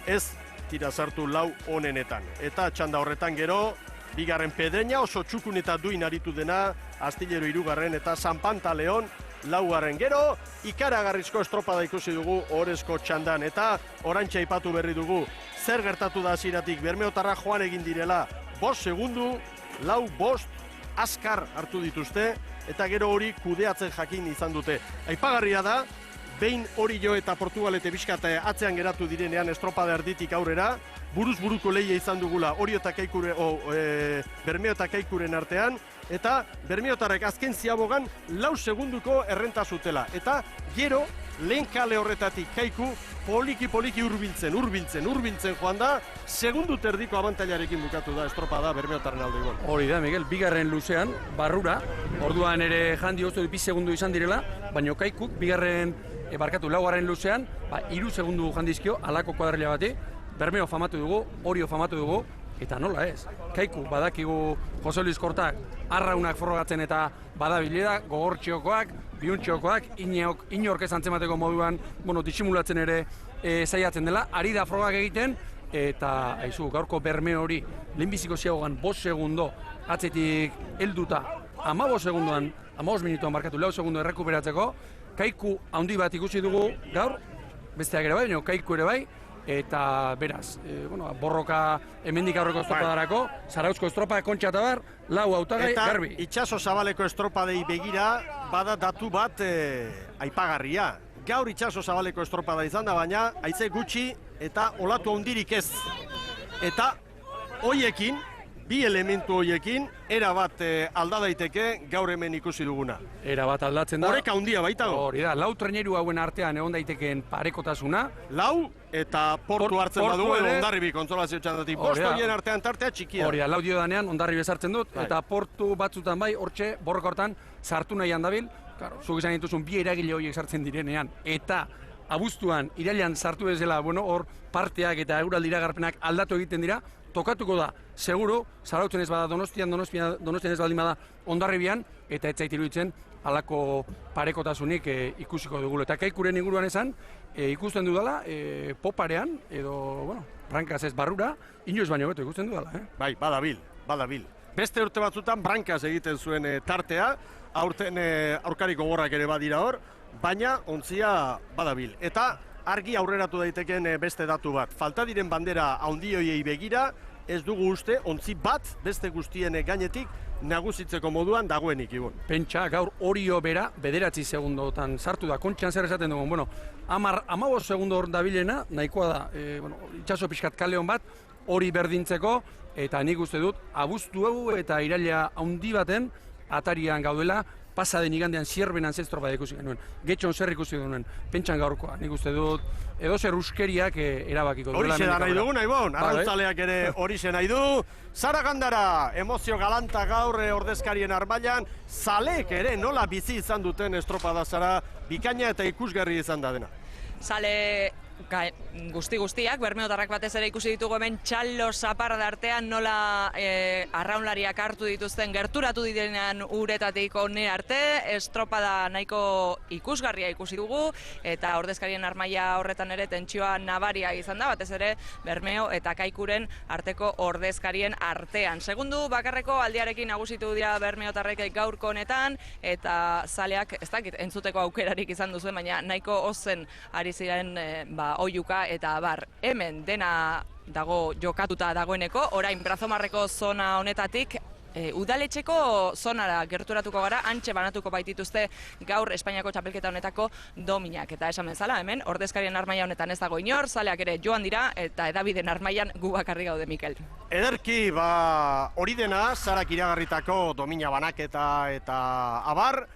ez tira sartu lau onenetan. Eta txanda horretan gero, bigarren Pedreña oso txukun eta duin aritu dena, Astillero 3. eta San Pantaleon 4. Gero, ikaragarrizko estropada ikusi dugu orezko txandan, eta oraintxe aipatu berri dugu, zer gertatu da hasieratik Bermeotarra joan egin direla, 5 segundu, 4-5, azkar hartu dituzte, eta gero hori kudeatzen jakin izan dute. Aipagarria da, behin Orio eta Portugalete bizkate atzean geratu direnean estropada erditik aurrera, buruz-buruko lehia izan dugula Orio eta Bermeo eta Kaikuren artean, eta Bermeotarrek azken ziabogan 4 segunduko errenta zutela. Eta gero, lehen kale horretatik Kaiku poliki hurbiltzen joan da, segundu terdiko abantailarekin bukatu da estropada Bermeotarren alde egon. Hori da, Miguel, bigarren luzean, barrura, orduan ere jandi oso 2 segundu izan direla, baina Kaikuk bigarren laugarren luzean, 3 segundu jandizkio, alako kuadrilla bati, Bermeo famatu dugu, Orio famatu dugu, eta nola ez. Kaiku, badakigu Jose Luis Kortak, arraunak forrogatzen eta badabilida, gogortxiokoak, biuntxiokoak, inork ez antzemateko moduan, disimulatzen ere saiatzen dela, ari da frogak egiten, eta aizu, gaurko Bermeo hori, lehenbiziko ziagogan 5 segundo, atzetik helduta, 15 segunduan, 15 minutuan markatu, 4 segundo errekuperatzeko, Kaiku handi bat ikusi dugu gaur, besteak ere bai, baina Kaiku ere bai, eta beraz, borroka hemendik aurreko estropadarako, Zarauzko estropa kontxa eta bar, 4 hautagai garbi. Eta Itxaso Zabaleko estropadei begira, bada datu bat aipagarria. Gaur Itxaso Zabaleko estropada izan da, baina haize gutxi eta olatu handirik ez. Eta hoiekin, bi elementu hoiekin, erabat alda daiteke gaur hemen ikusi duguna. Erabat aldatzen da. Horreka handia baitago. Hori da, 4 treneru hauen artean egon daitekeen parekotasuna. 4 eta portu hartzen badu edo Hondarribi kontsolazio txandatik. 5 horien artean tartea txikia. Hori da, 4 diodanean Hondarribi sartzen dut, eta portu batzutan bai, hortxe, borroka hortan, sartu nahian dabil. Zuk izan dituzun 2 eragile horiek sartzen direnean, eta abuztuan, irailean sartu bezala, hor parteak eta euraldi iragarpenak aldatu egiten dira, tokatuko da, seguru, Zarautzen ez bada Donostian ez baldin bada Hondarribian, eta ez zait iruditzen halako parekotasunik ikusiko dugula. Eta Kaikuren inguruan esan, ikusten dudala, poparean, edo, bueno, brankaz ez barrura, inoiz baino beto ikusten dudala. Bai, badabil. Beste urte batzutan brankaz egiten zuen tartea, aurten aurkari gogorrak ere badira hor, baina ontzia badabil. Eta argi aurreratu daiteken beste datu bat. Falta diren bandera handioiei begira, ez dugu uste, ontzi bat beste guztien gainetik nagusitzeko moduan dagoenik, Ibon. Pentsa, gaur Orio bera, 9 segundotan sartu da, kontxan zer esaten dugu, bueno, 15 segundo hor dabilena, nahikoa da, itxaso pixkat kaleon bat, hori berdintzeko, eta nik uste dut, abuztu eta iraila handi baten, atarian gaudela, pasaden igandean Zierbenan estropada ikusi genuen. Getxon zer ikusi genuen, pentsan gaurkoa. Nik uste dut, edo zer uskeriak erabakiko duela. Horixe da nahi dugun, Ibon. Arrautzaleak ere horixe nahi du. Zara Gandara, emozio galanta gaur ordezkarien arbailan, zalek ere nola bizi izan duten estropada zara, bikaina eta ikusgarri izan da dena. Zale guztiak, bermeotarrak batez ere ikusi ditugu hemen txalo zaparda artean nola arraunlariak hartu dituzten gerturatu direnean uretatik hone arte, estropada nahiko ikusgarria ikusi dugu, eta ordezkarien armaia horretan ere tentsioa nabaria izan da, batez ere Bermeo eta Kaikuren arteko ordezkarien artean. Segundu bakarreko aldiarekin nagusitu dira bermeotarrek gaurko honetan, eta zaleak, ez dakit, entzuteko aukerarik izan duzuen, baina nahiko ozen ari ziren oiuka eta bar. Hemen dena dago jokatuta dagoeneko, orain Brazomarreko zona honetatik udaletxeko zonara gerturatuko gara, antxe banatuko baitituzte gaur Espainiako txapelketa honetako dominak. Eta esan bezala, hemen, ordezkarien armaia honetan ez dago inor, zaleak ere joan dira, eta edabiden armaian gu bakarri gaude, Mikel. Ederki, hori dena, zarak iragarritako domina banaketa eta abar,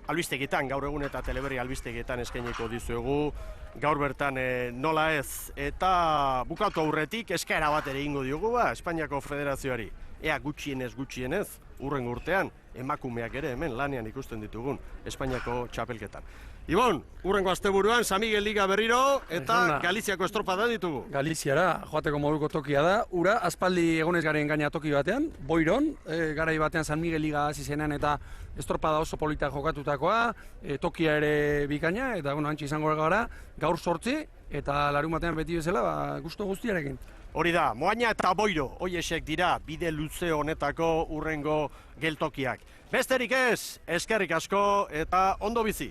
albistegietan, gaur egun eta Teleberri albistegietan eskainiko dizuegu, gaur bertan nola ez, eta bukatu aurretik eskaera bat ere ingo diogu Espainiako Federazioari. Ea gutxienez, urrengo urtean, emakumeak ere hemen lanean ikusten ditugun Espainiako txapelketan. Ibon, urrengo asteburuan, San Miguel Liga berriro, eta Galiziako estropada ditugu. Galiziara, joateko moduko tokia da, ura, aspaldi egonez garen gaina toki batean, Boiron, garai batean San Miguel Liga hasi zenean eta estropada oso polita jokatutakoa, tokia ere bikaina, eta antxe izango gara, gaur 8, eta larun batean beti bezala, gustu guztiarekin. Hori da, Moaña eta Boiro, hoiesek dira bide luze honetako urrengo geltokiak. Besterik ez, eskerrik asko eta ondo bizi.